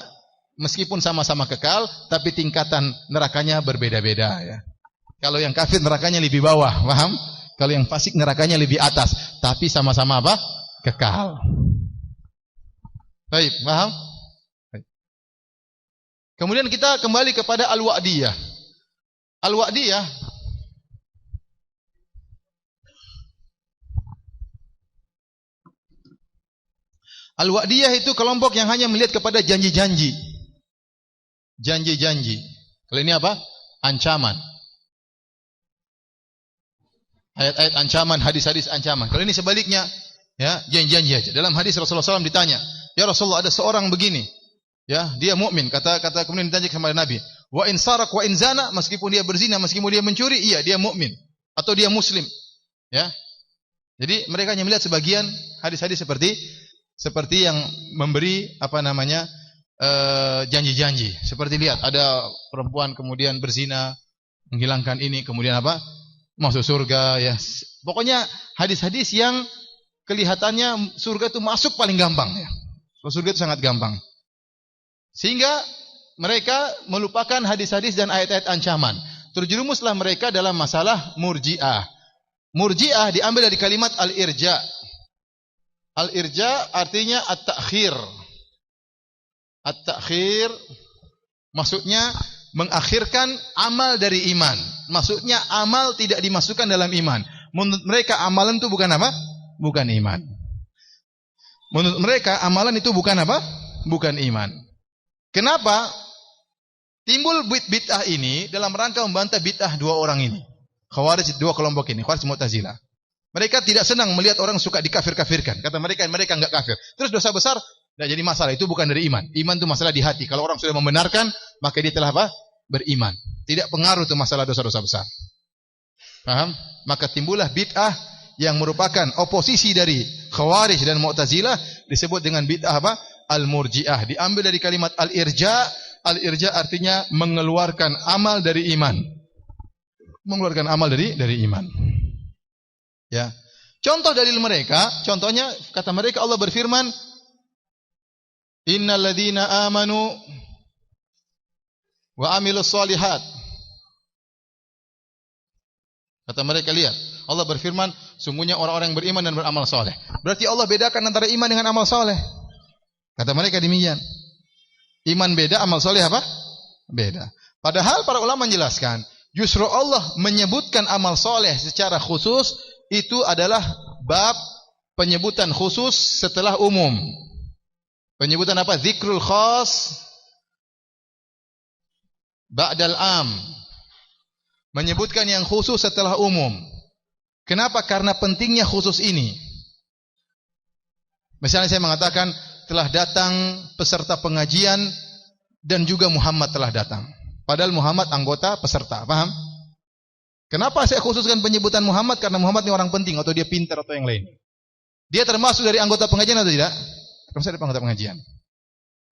meskipun sama-sama kekal, tapi tingkatan nerakanya berbeda-beda. Ya. Kalau yang kafir nerakanya lebih bawah, paham? Kalau yang fasik nerakanya lebih atas, tapi sama-sama apa? Kekal. Baik, paham? Baik. Kemudian kita kembali kepada Al-Wa'diyah. Al-Wa'diyah Al-Wa'diyah itu kelompok yang hanya melihat kepada janji-janji. Janji-janji. Kalau ini apa? Ancaman. Ayat-ayat ancaman, hadis-hadis ancaman. Kalau ini sebaliknya, ya, janji-janji aja. Dalam hadis Rasulullah SAW ditanya, "Ya Rasulullah, ada seorang begini, ya, dia mukmin." Kata kemudian ditanya kepada Nabi, "Wa in sarak wa in zana," meskipun dia berzina, meskipun dia mencuri, iya, dia mukmin atau dia muslim. Ya. Jadi mereka hanya melihat sebagian hadis-hadis seperti yang memberi janji-janji. Seperti lihat ada perempuan kemudian berzina, menghilangkan ini, kemudian apa? Masuk surga, ya. Pokoknya hadis-hadis yang kelihatannya surga itu masuk paling gampang, ya. Surga itu sangat gampang. Sehingga mereka melupakan hadis-hadis dan ayat-ayat ancaman. Terjerumuslah mereka dalam masalah Murji'ah. Murji'ah diambil dari kalimat al-irja'. Al-irja artinya at-ta'khir. At-ta'khir maksudnya mengakhirkan amal dari iman. Maksudnya amal tidak dimasukkan dalam iman. Menurut mereka amalan itu bukan apa? Bukan iman. Menurut mereka amalan itu bukan apa? Bukan iman. Kenapa? Timbul bid'ah ini dalam rangka membantah bid'ah dua orang ini. Khawarij, dua kelompok ini, Khawarij Mu'tazilah. Mereka tidak senang melihat orang suka dikafir-kafirkan. Kata mereka enggak kafir. Terus dosa besar tidak jadi masalah. Itu bukan dari iman. Iman itu masalah di hati. Kalau orang sudah membenarkan, maka dia telah apa? Beriman. Tidak pengaruh itu masalah dosa-dosa besar. Paham? Maka timbullah bid'ah yang merupakan oposisi dari Khawarij dan Mu'tazilah disebut dengan bid'ah apa? Al-Murji'ah. Diambil dari kalimat al-irja'. Al-irja' artinya mengeluarkan amal dari iman. Mengeluarkan amal dari iman. Ya. Contoh dalil mereka, contohnya kata mereka Allah berfirman, "Innal ladzina amanu wa amilus solihat." Kata mereka, lihat, Allah berfirman, sungguhnya orang-orang yang beriman dan beramal soleh. Berarti Allah bedakan antara iman dengan amal soleh. Kata mereka demikian. Iman beda, amal soleh apa? Beda. Padahal para ulama menjelaskan, justru Allah menyebutkan amal soleh secara khusus, itu adalah bab penyebutan khusus setelah umum. Penyebutan apa? Zikrul khas ba'dal am. Menyebutkan yang khusus setelah umum. Kenapa? Karena pentingnya khusus ini. Misalnya saya mengatakan, telah datang peserta pengajian dan juga Muhammad telah datang. Padahal Muhammad anggota peserta, paham? Kenapa saya khususkan penyebutan Muhammad? Karena Muhammad ini orang penting, atau dia pintar atau yang lain. Dia termasuk dari anggota pengajian atau tidak? Termasuk dari anggota pengajian.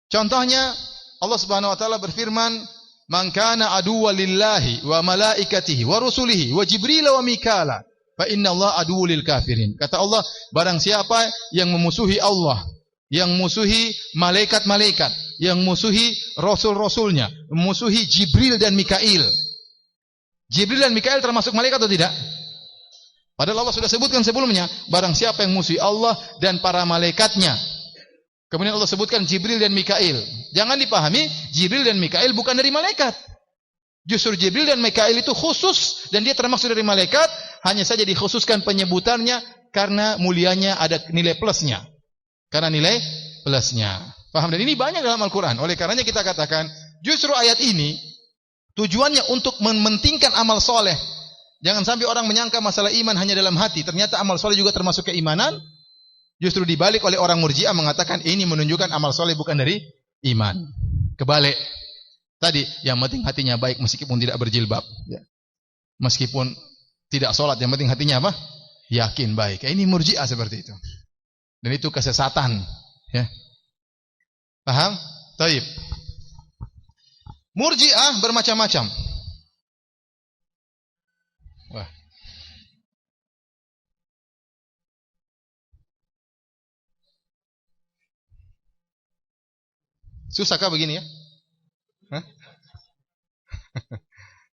Contohnya, Allah Subhanahu wa taala berfirman, "Man kana aduwwan lillahi wa malaikatihi wa rusulihi wa Jibril wa Mikala, fa inna Allah aduwwul lil kafirin." Kata Allah, barang siapa yang memusuhi Allah, yang memusuhi malaikat-malaikat, yang memusuhi rasul-rasulnya, memusuhi Jibril dan Mikail. Jibril dan Mikail termasuk malaikat atau tidak? Padahal Allah sudah sebutkan sebelumnya, barang siapa yang memusuhi Allah dan para malaikatnya. Kemudian Allah sebutkan Jibril dan Mikail. Jangan dipahami Jibril dan Mikail bukan dari malaikat. Justru Jibril dan Mikail itu khusus dan dia termasuk dari malaikat, hanya saja dikhususkan penyebutannya karena mulianya ada nilai plusnya. Karena nilai plusnya. Paham? Dan ini banyak dalam Al-Quran. Oleh karenanya kita katakan, justru ayat ini tujuannya untuk mementingkan amal soleh. Jangan sampai orang menyangka masalah iman hanya dalam hati. Ternyata amal soleh juga termasuk keimanan. Justru dibalik oleh orang Murji'ah mengatakan ini menunjukkan amal soleh bukan dari iman. Kebalik. Tadi, yang penting hatinya baik meskipun tidak berjilbab. Meskipun tidak sholat, yang penting hatinya apa? Yakin baik. Ini Murji'ah seperti itu. Dan itu kesesatan. Ya. Paham? Taib. Murji'ah bermacam-macam. Wah. Susahkah begini ya? Hah?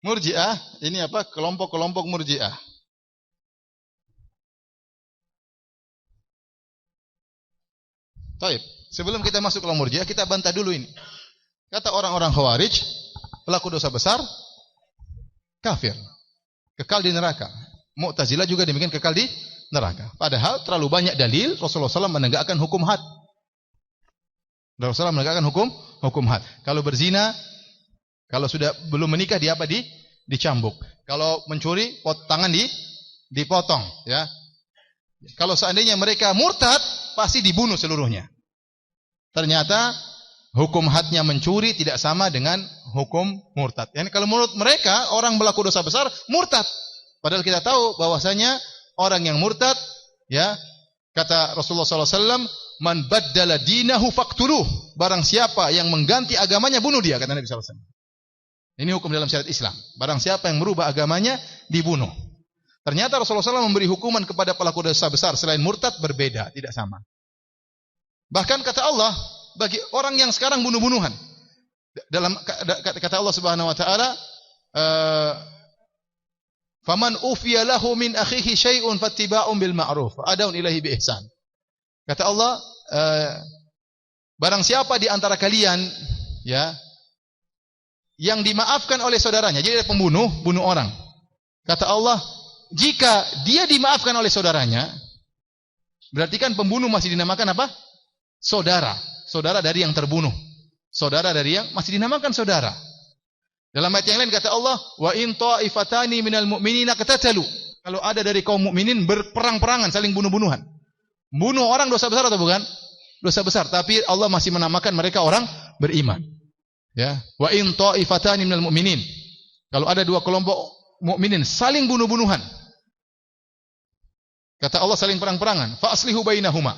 Murji'ah, ini apa? Kelompok-kelompok Murji'ah. Taib. Sebelum kita masuk ke Murji'ah, kita bantah dulu ini. Kata orang-orang Khawarij, pelaku dosa besar, kafir, kekal di neraka. Mu'tazilah juga demikian, kekal di neraka. Padahal terlalu banyak dalil Rasulullah SAW menegakkan hukum had. Rasulullah menegakkan hukum had. Kalau berzina, kalau sudah belum menikah dia apa? Dicambuk. Kalau mencuri, tangan dipotong. Ya. Kalau seandainya mereka murtad, pasti dibunuh seluruhnya. Ternyata hukum hadnya mencuri tidak sama dengan hukum murtad. Yani kalau menurut mereka orang berlaku dosa besar murtad. Padahal kita tahu bahwasanya orang yang murtad, ya kata Rasulullah SAW, man baddala dinahu faqtuluh. Barang siapa yang mengganti agamanya bunuh dia, kata Nabi SAW. Ini hukum dalam syariat Islam. Barang siapa yang merubah agamanya dibunuh. Ternyata Rasulullah SAW memberi hukuman kepada pelaku dosa besar selain murtad berbeda, tidak sama. Bahkan kata Allah, bagi orang yang sekarang bunuh-bunuhan, dalam kata Allah Subhanahu wa taala, faman ufiya lahu min akhihi syai'un fattiba'un bil ma'ruf wa adaun ilaihi bi ihsan. Kata Allah, barang siapa di antara kalian ya yang dimaafkan oleh saudaranya, jadi ada pembunuh, bunuh orang. Kata Allah, jika dia dimaafkan oleh saudaranya, berarti kan pembunuh masih dinamakan apa? Saudara. Saudara dari yang terbunuh. Saudara dari yang masih dinamakan saudara. Dalam ayat yang lain kata Allah, wa in ta'ifatani minal mu'minina qatatalu. Kalau ada dari kaum mukminin berperang-perangan, saling bunuh-bunuhan. Bunuh orang dosa besar atau bukan? Dosa besar, tapi Allah masih menamakan mereka orang beriman. Ya, wa in ta'ifatani minal mu'minin. Kalau ada dua kelompok mukminin saling bunuh-bunuhan. Kata Allah saling perang-perangan, fa aslihu bainahuma.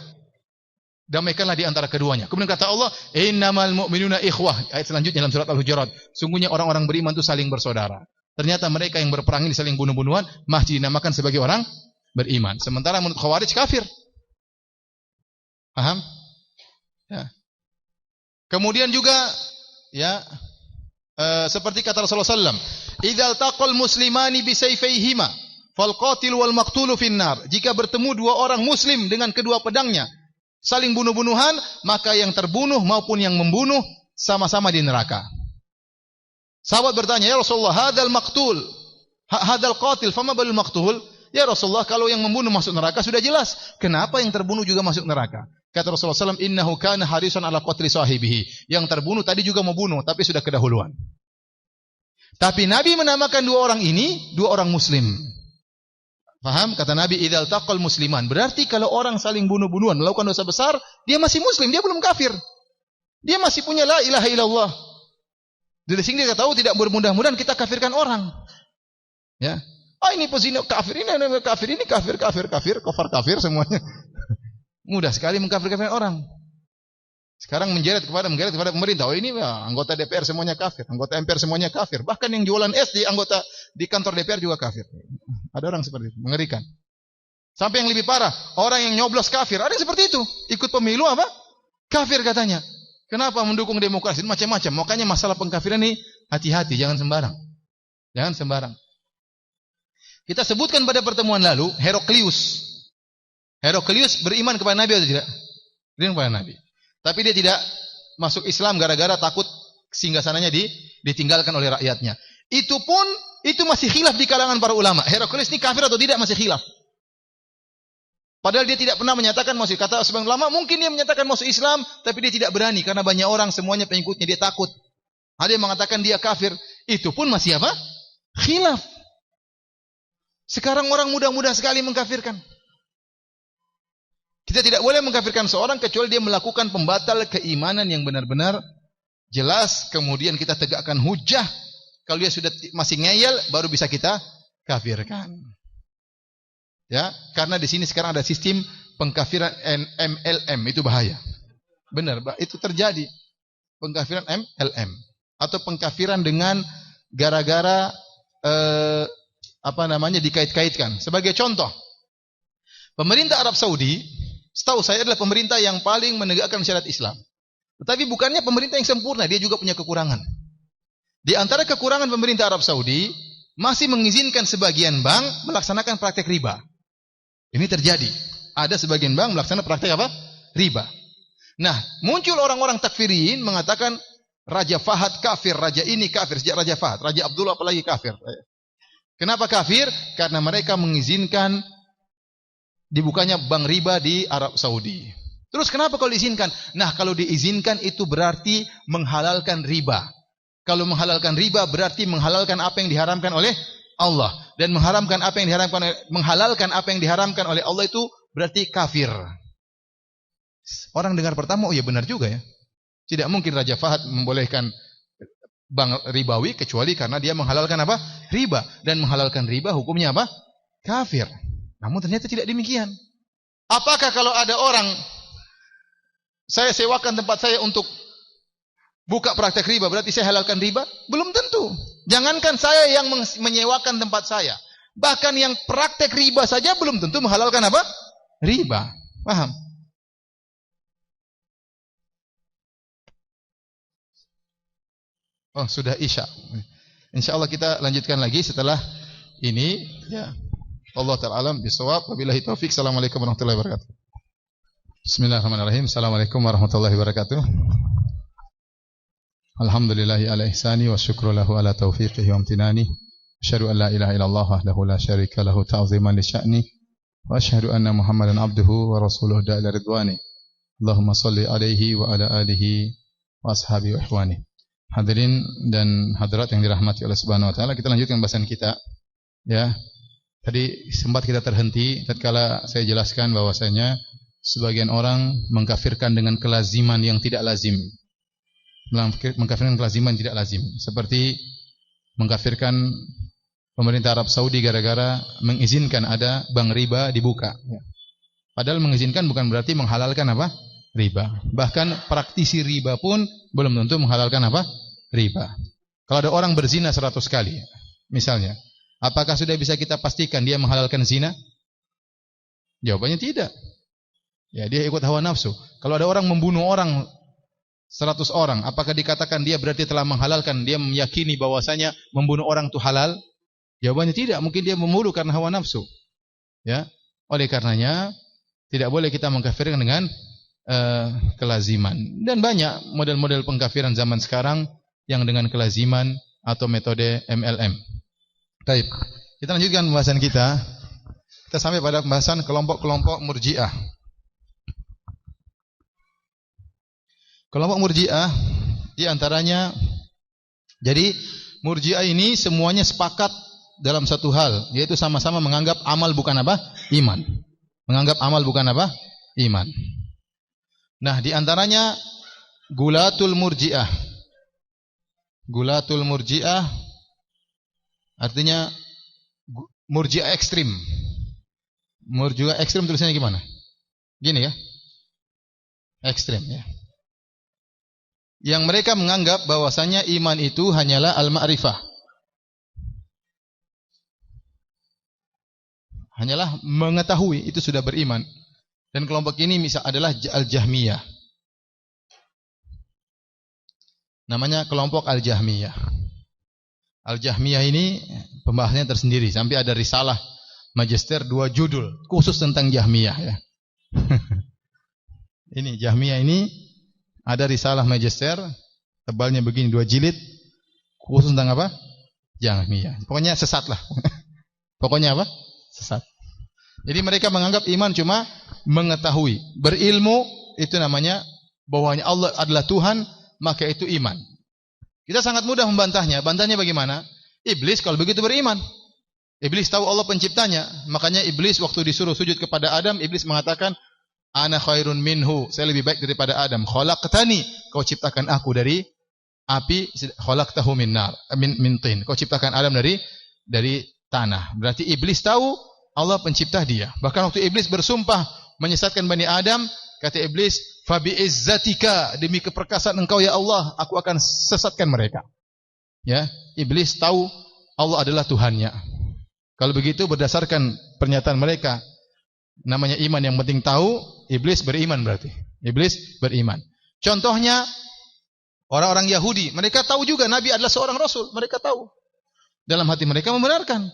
Damaikanlah di antara keduanya. Kemudian kata Allah, innamal mu'minuna ikhwah. Ayat selanjutnya dalam surat Al-Hujurat. Sungguhnya orang-orang beriman itu saling bersaudara. Ternyata mereka yang berperang ini saling bunuh-bunuhan masih dinamakan sebagai orang beriman. Sementara menurut Khawarij kafir. Paham? Ya. Kemudian juga ya seperti kata Rasulullah sallallahu alaihi wasallam, "Idzal taqal muslimani bisayfayhima fal qatil wal maqtulu finnar. Jika bertemu dua orang muslim dengan kedua pedangnya, saling bunuh-bunuhan, maka yang terbunuh maupun yang membunuh sama-sama di neraka. Sahabat bertanya, "Ya Rasulullah, hadzal maqtul, hadzal qatil, fama balul maqtul?" Ya Rasulullah, kalau yang membunuh masuk neraka sudah jelas. Kenapa yang terbunuh juga masuk neraka? Kata Rasulullah SAW, "Innahu kana harisan ala qatli sahibihi." Yang terbunuh tadi juga mau bunuh, tapi sudah kedahuluan. Tapi Nabi menamakan dua orang ini, dua orang muslim. Faham? Kata Nabi, "Idzal taqal musliman." Berarti kalau orang saling bunuh-bunuhan, melakukan dosa besar, dia masih muslim, dia belum kafir. Dia masih punya la ilaha illallah. Dari sini kita tahu tidak bermudah-mudahan kita kafirkan orang. Ya. Ini pezina kafir, ini kafir semuanya. Mudah sekali mengkafirkan orang. Sekarang menggeret kepada pemerintah. Ini anggota DPR semuanya kafir, anggota MPR semuanya kafir. Bahkan yang jualan es di anggota di kantor DPR juga kafir. Ada orang seperti itu, mengerikan. Sampai yang lebih parah, orang yang nyoblos kafir. Ada yang seperti itu, ikut pemilu apa? Kafir katanya. Kenapa mendukung demokrasi? Macam-macam. Makanya masalah pengkafiran ini hati-hati, jangan sembarang. Jangan sembarang. Kita sebutkan pada pertemuan lalu, Heraklius. Heraklius beriman kepada Nabi atau tidak? Beriman kepada Nabi. Tapi dia tidak masuk Islam gara-gara takut singgasananya ditinggalkan oleh rakyatnya. Itu pun, itu masih khilaf di kalangan para ulama. Heraklius ini kafir atau tidak masih khilaf. Padahal dia tidak pernah menyatakan masuk. Kata sebagian ulama, mungkin dia menyatakan masuk Islam, tapi dia tidak berani karena banyak orang semuanya pengikutnya, dia takut. Ada yang mengatakan dia kafir. Itu pun masih apa? Khilaf. Sekarang orang mudah-mudah sekali mengkafirkan. Kita tidak boleh mengkafirkan seorang kecuali dia melakukan pembatal keimanan yang benar-benar jelas, kemudian kita tegakkan hujah. Kalau dia sudah masih ngeyel, baru bisa kita kafirkan. Ya, karena di sini sekarang ada sistem pengkafiran MLM, itu bahaya. Benar, itu terjadi. Pengkafiran MLM atau pengkafiran dengan gara-gara dikait-kaitkan. Sebagai contoh, pemerintah Arab Saudi, setahu saya adalah pemerintah yang paling menegakkan syariat Islam. Tetapi bukannya pemerintah yang sempurna, dia juga punya kekurangan. Di antara kekurangan pemerintah Arab Saudi, masih mengizinkan sebagian bank melaksanakan praktek riba. Ini terjadi. Ada sebagian bank melaksanakan praktek apa? Riba. Nah, muncul orang-orang takfirin mengatakan Raja Fahad kafir, raja ini kafir, sejak Raja Fahad, Raja Abdullah apalagi kafir. Kenapa kafir? Karena mereka mengizinkan dibukanya bank riba di Arab Saudi. Terus kenapa kalau diizinkan? Nah, kalau diizinkan itu berarti menghalalkan riba. Kalau menghalalkan riba berarti menghalalkan apa yang diharamkan oleh Allah, dan menghalalkan apa yang diharamkan oleh Allah itu berarti kafir. Orang dengar pertama, oh ya benar juga ya. Tidak mungkin Raja Fahad membolehkan bank ribawi kecuali karena dia menghalalkan apa? Riba, dan menghalalkan riba hukumnya apa? Kafir. Namun ternyata tidak demikian. Apakah kalau ada orang, saya sewakan tempat saya untuk buka praktek riba, berarti saya halalkan riba? Belum tentu. Jangankan saya yang menyewakan tempat saya, bahkan yang praktek riba saja belum tentu menghalalkan apa? Riba. Paham? Oh, sudah Isya. InsyaAllah kita lanjutkan lagi setelah ini. Ya. Allah Ta'ala alam bisawab. Wabillahi taufiq. Assalamualaikum warahmatullahi wabarakatuh. Bismillahirrahmanirrahim. Assalamualaikum warahmatullahi wabarakatuh. Alhamdulillahi ala ihsani wa syukru lahu ala taufiqihi wa amtinani. Asyhadu an la ilaha illallah wahdahu la syarika lahu ta'ziman li sya'ni. Wa asyhadu anna Muhammadan abduhu wa rasuluhu da'ila ridwani. Allahumma salli alaihi wa ala alihi wa ashabihi wa ihwani. Hadirin dan hadirat yang dirahmati oleh Subhanahu wa taala, kita lanjutkan bahasan kita. Ya. Tadi sempat kita terhenti tatkala saya jelaskan bahwasanya sebagian orang mengkafirkan dengan kelaziman yang tidak lazim. Mengkafirkan kelaziman tidak lazim, seperti mengkafirkan pemerintah Arab Saudi gara-gara mengizinkan ada bank riba dibuka. Padahal mengizinkan bukan berarti menghalalkan apa? Riba. Bahkan praktisi riba pun belum tentu menghalalkan apa? Riba. Kalau ada orang berzina 100 kali, misalnya, apakah sudah bisa kita pastikan dia menghalalkan zina? Jawabannya tidak. Ya, dia ikut hawa nafsu. Kalau ada orang membunuh orang 100 orang, apakah dikatakan dia berarti telah menghalalkan, dia meyakini bahwasanya membunuh orang itu halal? Jawabannya tidak, mungkin dia membunuh karena hawa nafsu. Ya. Oleh karenanya tidak boleh kita mengkafirkan dengan kelaziman. Dan banyak model-model pengkafiran zaman sekarang yang dengan kelaziman atau metode MLM. Baik. Kita lanjutkan pembahasan kita. Kita sampai pada pembahasan kelompok-kelompok Murji'ah. Kelompok Murji'ah di antaranya, jadi Murji'ah ini semuanya sepakat dalam satu hal, yaitu sama-sama menganggap amal bukan apa? Iman. Menganggap amal bukan apa? Iman. Nah, di antaranya Gulatul Murji'ah. Gulatul Murji'ah artinya Murji'ah ekstrim. Murji'ah ekstrim tulisannya gimana? Gini ya. Ekstrim ya. Yang mereka menganggap bahwasanya iman itu hanyalah al-ma'rifah. Hanyalah mengetahui itu sudah beriman. Dan kelompok ini misal adalah Al-Jahmiyah. Namanya kelompok Al-Jahmiyah. Al-Jahmiyah ini pembahasannya tersendiri. Sampai ada risalah magister 2 judul khusus tentang Jahmiyah ya. Ini Jahmiyah ini ada risalah magister tebalnya begini 2 jilid khusus tentang apa? Jahmiyah. Pokoknya sesat lah. Pokoknya apa? Sesat. Jadi mereka menganggap iman cuma mengetahui. Berilmu itu namanya bahwanya Allah adalah Tuhan, maka itu iman. Kita sangat mudah membantahnya. Bantahnya bagaimana? Iblis kalau begitu beriman. Iblis tahu Allah penciptanya. Makanya Iblis waktu disuruh sujud kepada Adam, Iblis mengatakan, Ana khairun minhu, saya lebih baik daripada Adam. Khalaqtani, kau ciptakan aku dari api, khalaqtahu min nar, min tin. Kau ciptakan Adam dari tanah. Berarti Iblis tahu Allah pencipta dia. Bahkan waktu Iblis bersumpah menyesatkan Bani Adam, kata Iblis, fa bi izzatika, demi keperkasaan engkau ya Allah, aku akan sesatkan mereka. Ya, Iblis tahu Allah adalah Tuhannya. Kalau begitu berdasarkan pernyataan mereka, namanya iman yang penting tahu, Iblis beriman berarti. Iblis beriman. Contohnya orang-orang Yahudi, mereka tahu juga Nabi adalah seorang Rasul, mereka tahu. Dalam hati mereka membenarkan.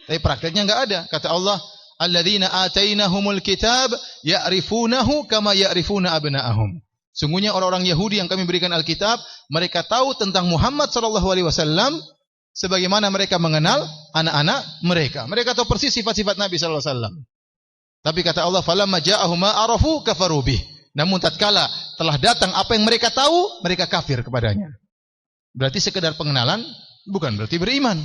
Tapi prakteknya enggak ada. Kata Allah, alladzina atainahumul kitab ya'rifunahu kama ya'rifuna abna'ahum. Sungguhnya orang-orang Yahudi yang kami berikan Alkitab, mereka tahu tentang Muhammad sallallahu alaihi wasallam sebagaimana mereka mengenal anak-anak mereka. Mereka tahu persis sifat-sifat Nabi sallallahu alaihi wasallam. Tapi kata Allah, falamma ja'ahum ma arafu kafaru bih. Namun tatkala telah datang apa yang mereka tahu, mereka kafir kepadanya. Berarti sekedar pengenalan bukan berarti beriman.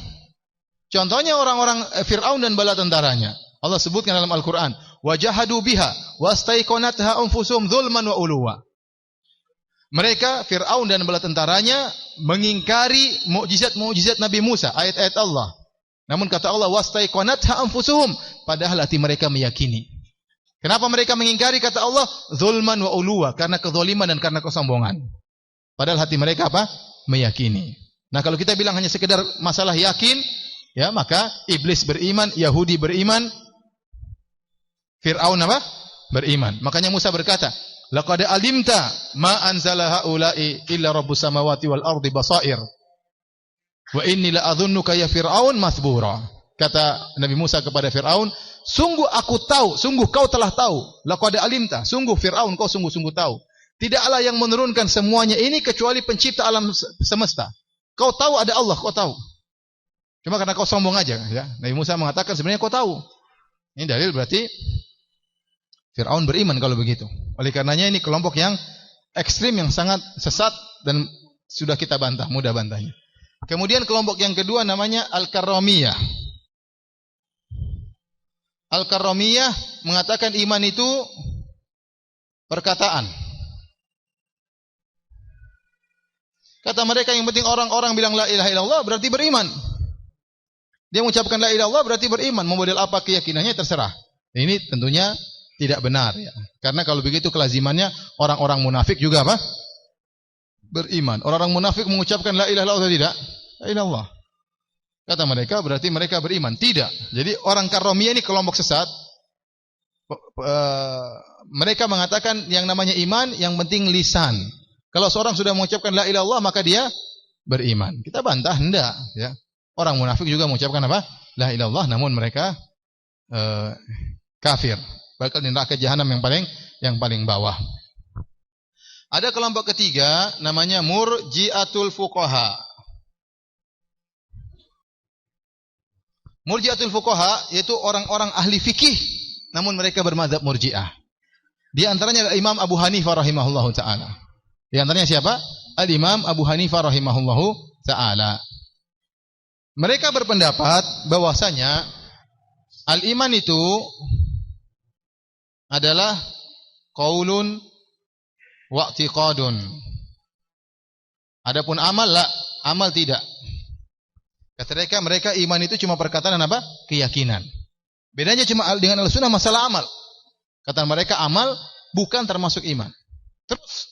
Contohnya orang-orang Fir'aun dan bala tentaranya. Allah sebutkan dalam Al-Qur'an, wajahadu biha wastaiqanatha anfusuhum dzulman wa uluwa. Mereka Fir'aun dan bala tentaranya mengingkari mukjizat-mukjizat Nabi Musa, ayat-ayat Allah. Namun kata Allah, wastaiqanatha anfusuhum, padahal hati mereka meyakini. Kenapa mereka mengingkari? Kata Allah, dzulman wa uluwa, karena kezaliman dan karena kesombongan. Padahal hati mereka apa? Meyakini. Nah, kalau kita bilang hanya sekedar masalah yakin, ya, maka iblis beriman, Yahudi beriman, Fir'aun apa? Beriman. Makanya Musa berkata, laqad alimta ma anzala haula'i illa rabbus samawati wal ardi basair. Wa inni la adhunnuka ya Fir'aun masbura. Kata Nabi Musa kepada Fir'aun, sungguh aku tahu, sungguh kau telah tahu. Laqad alimta, sungguh Fir'aun kau sungguh-sungguh tahu. Tidaklah yang menurunkan semuanya ini kecuali pencipta alam semesta. Kau tahu ada Allah, kau tahu. Cuma karena kau sombong aja, ya. Nabi Musa mengatakan sebenarnya kau tahu. Ini dalil berarti Fir'aun beriman kalau begitu. Oleh karenanya ini kelompok yang ekstrim, yang sangat sesat dan sudah kita bantah, mudah bantahnya. Kemudian kelompok yang kedua namanya Al-Karramiyah. Al-Karramiyah mengatakan iman itu perkataan. Kata mereka yang penting orang-orang bilang la ilaha illallah berarti beriman. Dia mengucapkan la ilaha illallah berarti beriman. Memodel apa keyakinannya terserah. Ini tentunya tidak benar ya. Karena kalau begitu kelazimannya orang-orang munafik juga apa? Beriman. Orang-orang munafik mengucapkan la ilaha illallah atau tidak? La ilaha illallah. Kata mereka berarti mereka beriman. Tidak. Jadi orang Karramiyah ini kelompok sesat. Mereka mengatakan yang namanya iman yang penting lisan. Kalau seorang sudah mengucapkan la ilaha illallah maka dia beriman. Kita bantah enggak ya. Orang munafik juga mengucapkan apa? La ilaha illallah, namun mereka kafir. Bakal di neraka jahanam yang paling bawah. Ada kelompok ketiga namanya murji'atul fuqaha. Murji'atul fuqaha yaitu orang-orang ahli fikih namun mereka bermadzhab Murji'ah. Di antaranya Imam Abu Hanifah rahimahullahu taala. Di antaranya siapa? Al-Imam Abu Hanifah rahimahullahu taala. Mereka berpendapat bahwasanya al-iman itu adalah qaulun wa i'tiqadun. Adapun amal amal tidak. Kata mereka iman itu cuma perkataan dan apa? Keyakinan. Bedanya cuma dengan al-sunnah masalah amal. Kata mereka amal bukan termasuk iman. Terus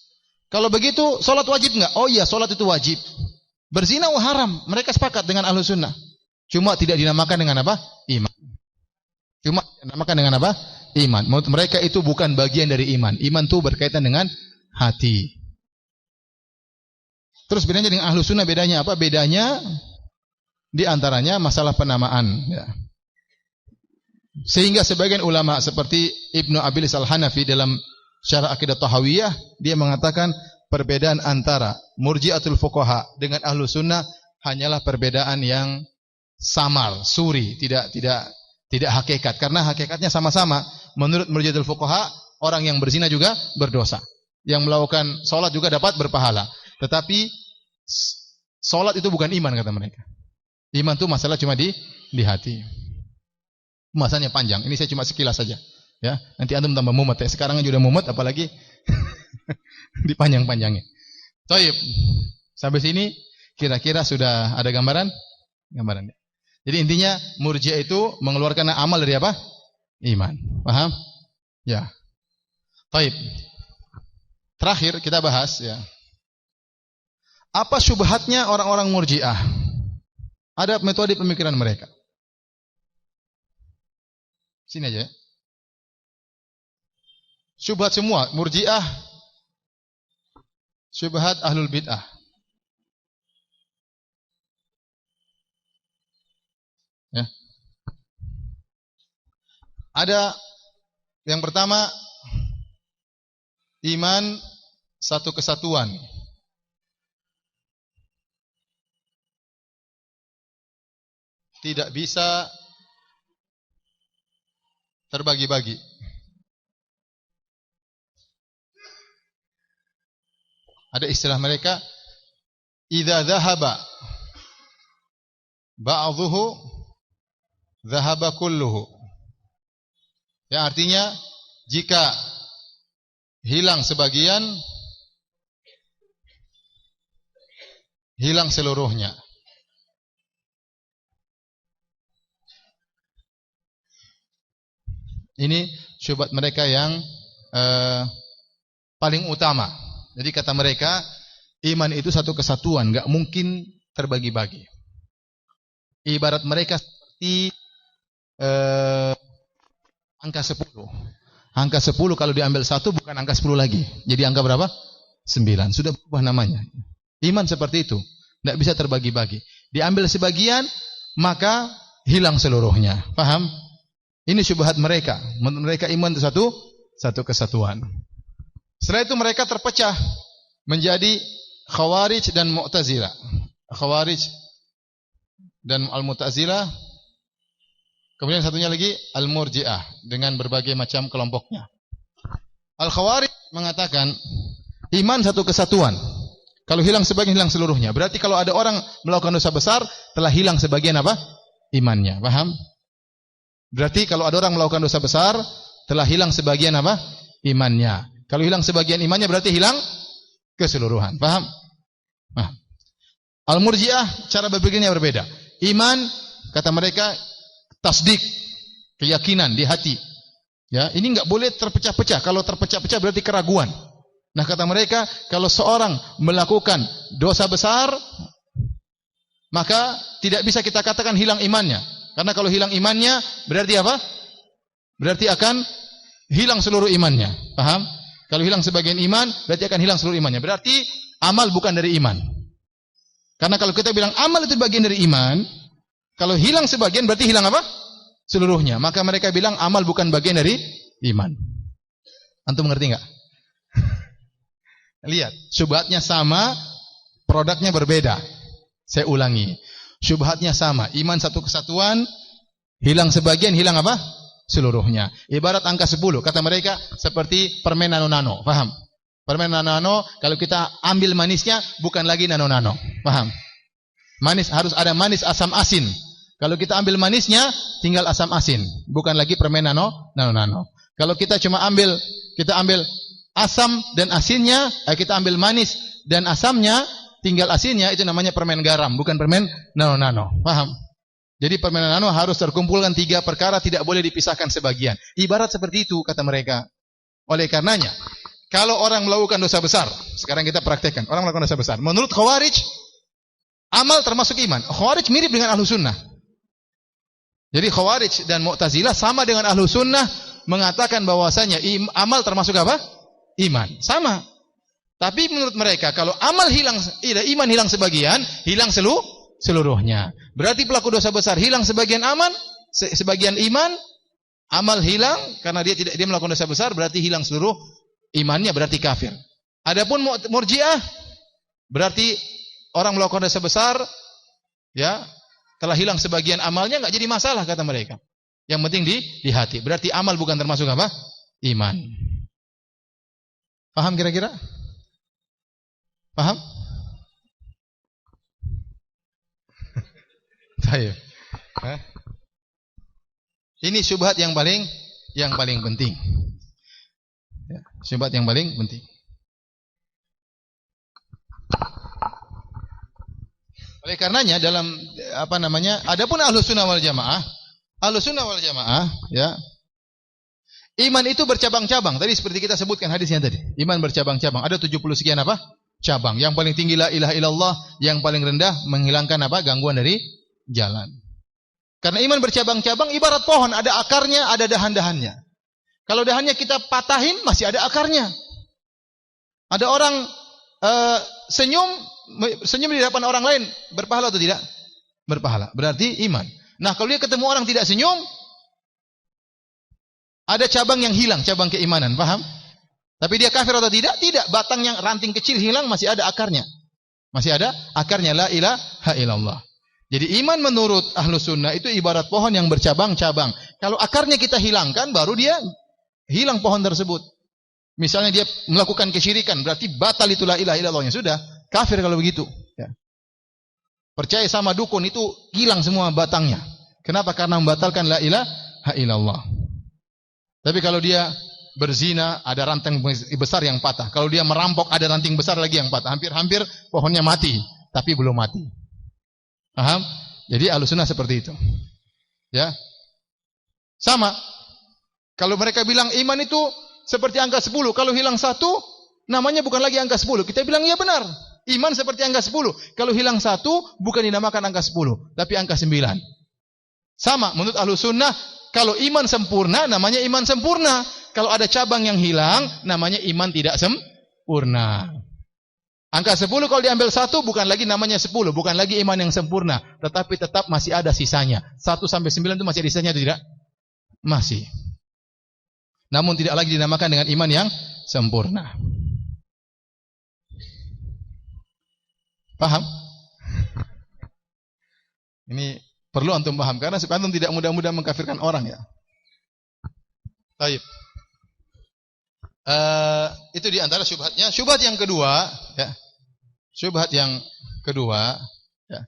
kalau begitu salat wajib enggak? Oh iya, salat itu wajib. Berzina haram. Mereka sepakat dengan al-sunnah. Cuma tidak dinamakan dengan apa? Iman. Cuma dinamakan dengan apa? Iman. Menurut mereka itu bukan bagian dari iman. Iman itu berkaitan dengan hati. Terus bedanya dengan ahlu sunnah bedanya apa? Bedanya di antaranya masalah penamaan. Ya. Sehingga sebagian ulama seperti Ibnu Abilis Al-Hanafi dalam Syarah Aqidah Tahawiyah dia mengatakan perbedaan antara Murji'atul Fuqaha dengan ahlu sunnah hanyalah perbedaan yang samar, suri, tidak hakikat. Karena hakikatnya sama-sama. Menurut Murji'atul Fuqaha, orang yang berzina juga berdosa. Yang melakukan sholat juga dapat berpahala. Tetapi sholat itu bukan iman kata mereka. Iman itu masalah cuma di hati. Masanya panjang. Ini saya cuma sekilas saja. Ya, nanti antum tambah mumet ya. Sekarang aja udah mumet, apalagi dipanjang-panjangin. Baik. Sampai sini kira-kira sudah ada gambaran? Gambarannya. Jadi intinya Murji'ah itu mengeluarkan amal dari apa? Iman. Paham? Ya. Baik. Terakhir kita bahas ya. Apa syubhatnya orang-orang Murji'ah? Ada metode pemikiran mereka. Sini aja ya. Syubhat semua Murji'ah, syubhat ahlul bid'ah. Ya. Ada yang pertama iman satu kesatuan. Tidak bisa terbagi-bagi. Ada istilah mereka idza dhahaba ba'dhuhu dhahaba kulluhu. Ya artinya jika hilang sebagian hilang seluruhnya. Ini syubhat mereka yang paling utama. Jadi kata mereka, iman itu satu kesatuan, enggak mungkin terbagi-bagi. Ibarat mereka seperti angka 10. Angka 10 kalau diambil 1 bukan angka 10 lagi. Jadi angka berapa? 9. Sudah berubah namanya. Iman seperti itu, enggak bisa terbagi-bagi. Diambil sebagian, maka hilang seluruhnya. Paham? Ini syubhat mereka. Menurut mereka iman itu satu kesatuan. Setelah itu mereka terpecah menjadi Khawarij dan Mu'tazilah. Khawarij dan Al-Mu'tazilah. Kemudian satunya lagi Al-Murji'ah dengan berbagai macam kelompoknya. Al-Khawarij mengatakan iman satu kesatuan. Kalau hilang sebagian hilang seluruhnya. Berarti kalau ada orang melakukan dosa besar telah hilang sebagian apa? Imannya. Paham? Berarti kalau ada orang melakukan dosa besar telah hilang sebagian apa? Imannya. Kalau hilang sebagian imannya berarti hilang keseluruhan. Paham? Nah, Al-Murji'ah cara berpikirnya berbeda. Iman kata mereka tasdik, keyakinan di hati. Ya, ini enggak boleh terpecah-pecah. Kalau terpecah-pecah berarti keraguan. Nah, kata mereka kalau seorang melakukan dosa besar maka tidak bisa kita katakan hilang imannya. Karena kalau hilang imannya berarti apa? Berarti akan hilang seluruh imannya. Paham? Kalau hilang sebagian iman, berarti akan hilang seluruh imannya. Berarti amal bukan dari iman. Karena kalau kita bilang amal itu bagian dari iman, Kalau hilang sebagian berarti hilang apa? Seluruhnya. Maka mereka bilang amal bukan bagian dari iman. Antum mengerti enggak? Lihat, syubhatnya sama, produknya berbeda. Saya ulangi. Syubhatnya sama, iman satu kesatuan, hilang sebagian, hilang apa? Seluruhnya. Ibarat angka 10, kata mereka seperti permen nano-nano. Paham? Permen nano-nano, kalau kita ambil manisnya, bukan lagi nano-nano. Paham? Manis, harus ada manis, asam, asin. Kalau kita ambil manisnya, tinggal asam asin. Bukan lagi permen nano-nano. Kalau kita cuma ambil asam dan asinnya, kita ambil manis dan asamnya, tinggal asinnya, itu namanya permen garam, bukan permen nano-nano. Paham? Jadi permen nano harus terkumpulkan 3 perkara, tidak boleh dipisahkan sebagian. Ibarat seperti itu, kata mereka. Oleh karenanya, kalau orang melakukan dosa besar, sekarang kita praktekkan, orang melakukan dosa besar. Menurut Khawarij, amal termasuk iman. Khawarij mirip dengan Ahlus Sunnah. Jadi Khawarij dan Mu'tazilah sama dengan Ahlus Sunnah, mengatakan bahwasanya amal termasuk apa? Iman. Sama. Tapi menurut mereka, kalau amal hilang, iman hilang sebagian, hilang seluruhnya. Berarti pelaku dosa besar hilang sebagian sebagian iman, amal hilang karena dia melakukan dosa besar, berarti hilang seluruh imannya, berarti kafir. Adapun Murji'ah, berarti orang melakukan dosa besar, ya, telah hilang sebagian amalnya, enggak jadi masalah, kata mereka. Yang penting di hati. Berarti amal bukan termasuk apa? Iman. Paham kira-kira? Paham? Baik. Ini syubhat yang paling penting. Ya, syubhat yang paling penting. Oleh karenanya dalam adapun Ahlus Sunnah wal Jamaah, ya. Iman itu bercabang-cabang. Tadi seperti kita sebutkan hadisnya tadi. Iman bercabang-cabang. Ada 70 sekian apa? Cabang. Yang paling tinggi la ilaha illallah, yang paling rendah menghilangkan apa? Gangguan dari jalan. Karena iman bercabang-cabang ibarat pohon, ada akarnya, ada dahan-dahannya. Kalau dahannya kita patahin, masih ada akarnya. Ada orang senyum di hadapan orang lain, berpahala atau tidak? Berpahala. Berarti iman. Nah, kalau dia ketemu orang tidak senyum, ada cabang yang hilang, cabang keimanan, paham? Tapi dia kafir atau tidak? Tidak. Batang yang ranting kecil hilang, masih ada akarnya. Masih ada akarnya, la ilaha illallah. Jadi iman menurut Ahlus Sunnah itu ibarat pohon yang bercabang-cabang. Kalau akarnya kita hilangkan, baru dia hilang pohon tersebut. Misalnya dia melakukan kesyirikan, berarti batal itu la ilaha illallahnya. Sudah, kafir kalau begitu. Ya. Percaya sama dukun, itu hilang semua batangnya. Kenapa? Karena membatalkan la ilaha illallah. Tapi kalau dia berzina, ada ranting besar yang patah. Kalau dia merampok, ada ranting besar lagi yang patah. Hampir-hampir pohonnya mati, tapi belum mati. Paham? Jadi Ahlus-Sunnah seperti itu. Ya. Sama. Kalau mereka bilang iman itu seperti angka 10, kalau hilang 1, namanya bukan lagi angka 10. Kita bilang iya benar. Iman seperti angka 10. Kalau hilang 1, bukan dinamakan angka 10, tapi angka 9. Sama, menurut Ahlus-Sunnah, kalau iman sempurna, namanya iman sempurna. Kalau ada cabang yang hilang, namanya iman tidak sempurna. Angka 10 kalau diambil 1, bukan lagi namanya 10, bukan lagi iman yang sempurna, tetapi tetap masih ada sisanya. 1 sampai 9 itu masih ada sisanya atau tidak? Masih. Namun tidak lagi dinamakan dengan iman yang sempurna. Paham? Ini perlu antum paham, karena supaya antum tidak mudah-mudah mengkafirkan orang, ya. Baik. Itu di antara syubhatnya. Syubhat yang kedua, ya. Syubhat yang kedua, ya.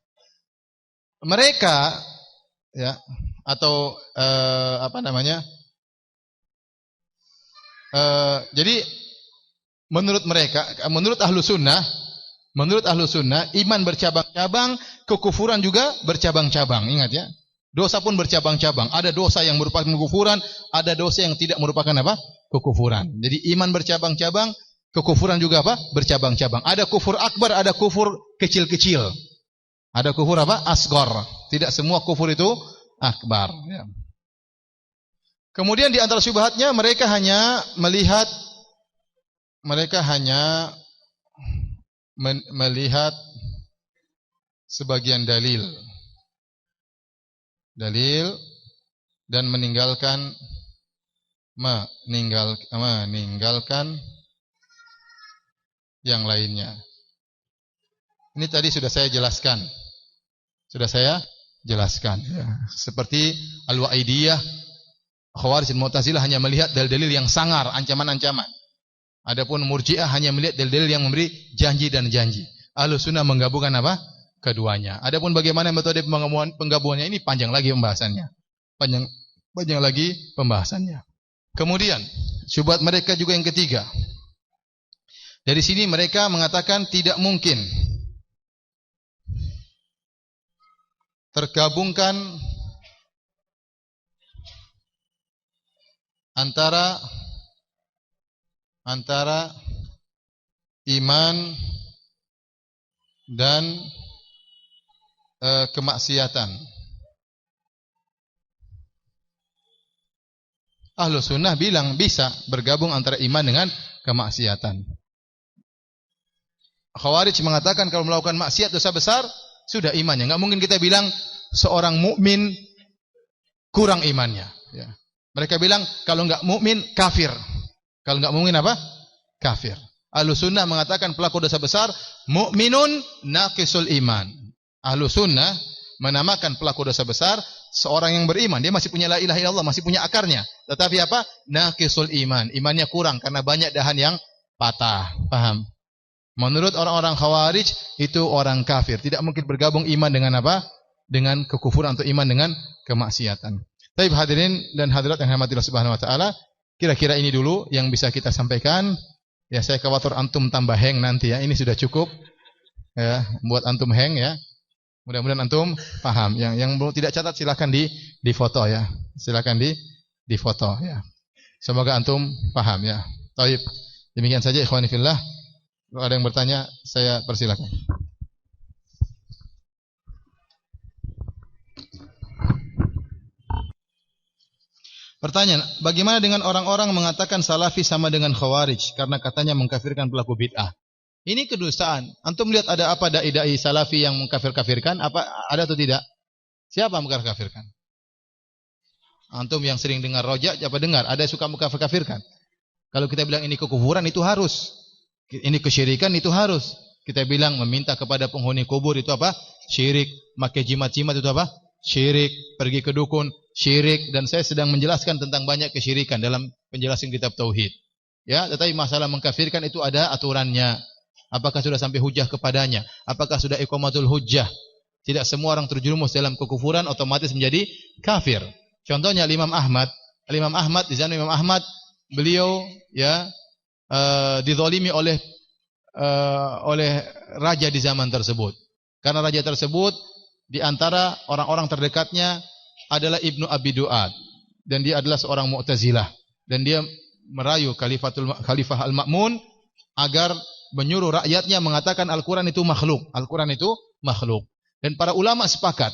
Mereka, ya, atau jadi menurut mereka, menurut Ahlus Sunnah, iman bercabang-cabang, kekufuran juga bercabang-cabang. Ingat, ya. Dosa pun bercabang-cabang. Ada dosa yang merupakan kekufuran, ada dosa yang tidak merupakan apa? Kekufuran. Jadi iman bercabang-cabang, kekufuran juga apa? Bercabang-cabang. Ada kufur akbar, ada kufur kecil-kecil. Ada kufur apa? Asghar. Tidak semua kufur itu akbar. Ya. Kemudian di antara syubhatnya, mereka hanya melihat sebagian dalil. dalil dan meninggalkan yang lainnya. Ini tadi sudah saya jelaskan. Ya. Seperti Al-Wa'idiyah, Khawarij dan Mu'tazilah hanya melihat dalil-dalil yang sangar, ancaman-ancaman. Adapun Murji'ah hanya melihat dalil-dalil yang memberi janji dan janji. Ahlussunnah menggabungkan apa? Keduanya. Adapun bagaimana metode penggabungannya ini panjang lagi pembahasannya. Panjang lagi pembahasannya. Kemudian, syubhat mereka juga yang ketiga. Dari sini mereka mengatakan tidak mungkin tergabungkan antara iman dan kemaksiatan. Ahlus sunnah bilang bisa bergabung antara iman dengan kemaksiatan. Khawarij mengatakan kalau melakukan maksiat dosa besar sudah imannya. Enggak mungkin kita bilang seorang mukmin kurang imannya. Ya. Mereka bilang kalau enggak mukmin kafir. Kalau enggak mukmin apa? Kafir. Ahlus sunnah mengatakan pelaku dosa besar mukminun naqisul iman. Ahlus sunnah menamakan pelaku dosa besar seorang yang beriman. Dia masih punya la ilaha illallah, masih punya akarnya. Tetapi apa? Naqisul iman. Imannya kurang karena banyak dahan yang patah. Paham? Menurut orang-orang Khawarij itu orang kafir. Tidak mungkin bergabung iman dengan apa? Dengan kekufuran atau iman dengan kemaksiatan. Tapi hadirin dan hadirat yang dirahmati Allah Subhanahu wa taala, kira-kira ini dulu yang bisa kita sampaikan. Ya, saya khawatir antum tambah hang nanti ya. Ini sudah cukup. Ya, buat antum hang ya. Mudah-mudahan antum paham. Yang belum tidak catat silakan di foto ya. Silakan di foto ya. Semoga antum paham ya. Baik. Demikian saja ikhwani fillah. Kalau ada yang bertanya, saya persilakan. Pertanyaan, bagaimana dengan orang-orang mengatakan salafi sama dengan khawarij karena katanya mengkafirkan pelaku bid'ah? Ini kedustaan. Antum lihat ada apa dai-dai salafi yang mengkafir-kafirkan? Apa ada atau tidak? Siapa yang mengkafir-kafirkan? Antum yang sering dengar rojak, apa dengar? Ada yang suka mengkafir-kafirkan? Kalau kita bilang ini kekufuran itu harus. Ini kesyirikan itu harus. Kita bilang meminta kepada penghuni kubur itu apa? Syirik. Pakai jimat-jimat itu apa? Syirik. Pergi ke dukun, syirik. Dan saya sedang menjelaskan tentang banyak kesyirikan dalam penjelasan kitab tauhid. Ya, tetapi masalah mengkafirkan itu ada aturannya. Apakah sudah sampai hujah kepadanya? Apakah sudah iqamatul hujjah? Tidak semua orang terjerumus dalam kekufuran otomatis menjadi kafir. Contohnya Imam Ahmad. Imam Ahmad, di zaman Imam Ahmad, beliau ya dizalimi oleh raja di zaman tersebut. Karena raja tersebut di antara orang-orang terdekatnya adalah Ibnu Abi Du'ad dan dia adalah seorang Mu'tazilah dan dia merayu Khalifah Al-Ma'mun agar menyuruh rakyatnya mengatakan Al-Quran itu makhluk. Al-Quran itu makhluk. Dan para ulama sepakat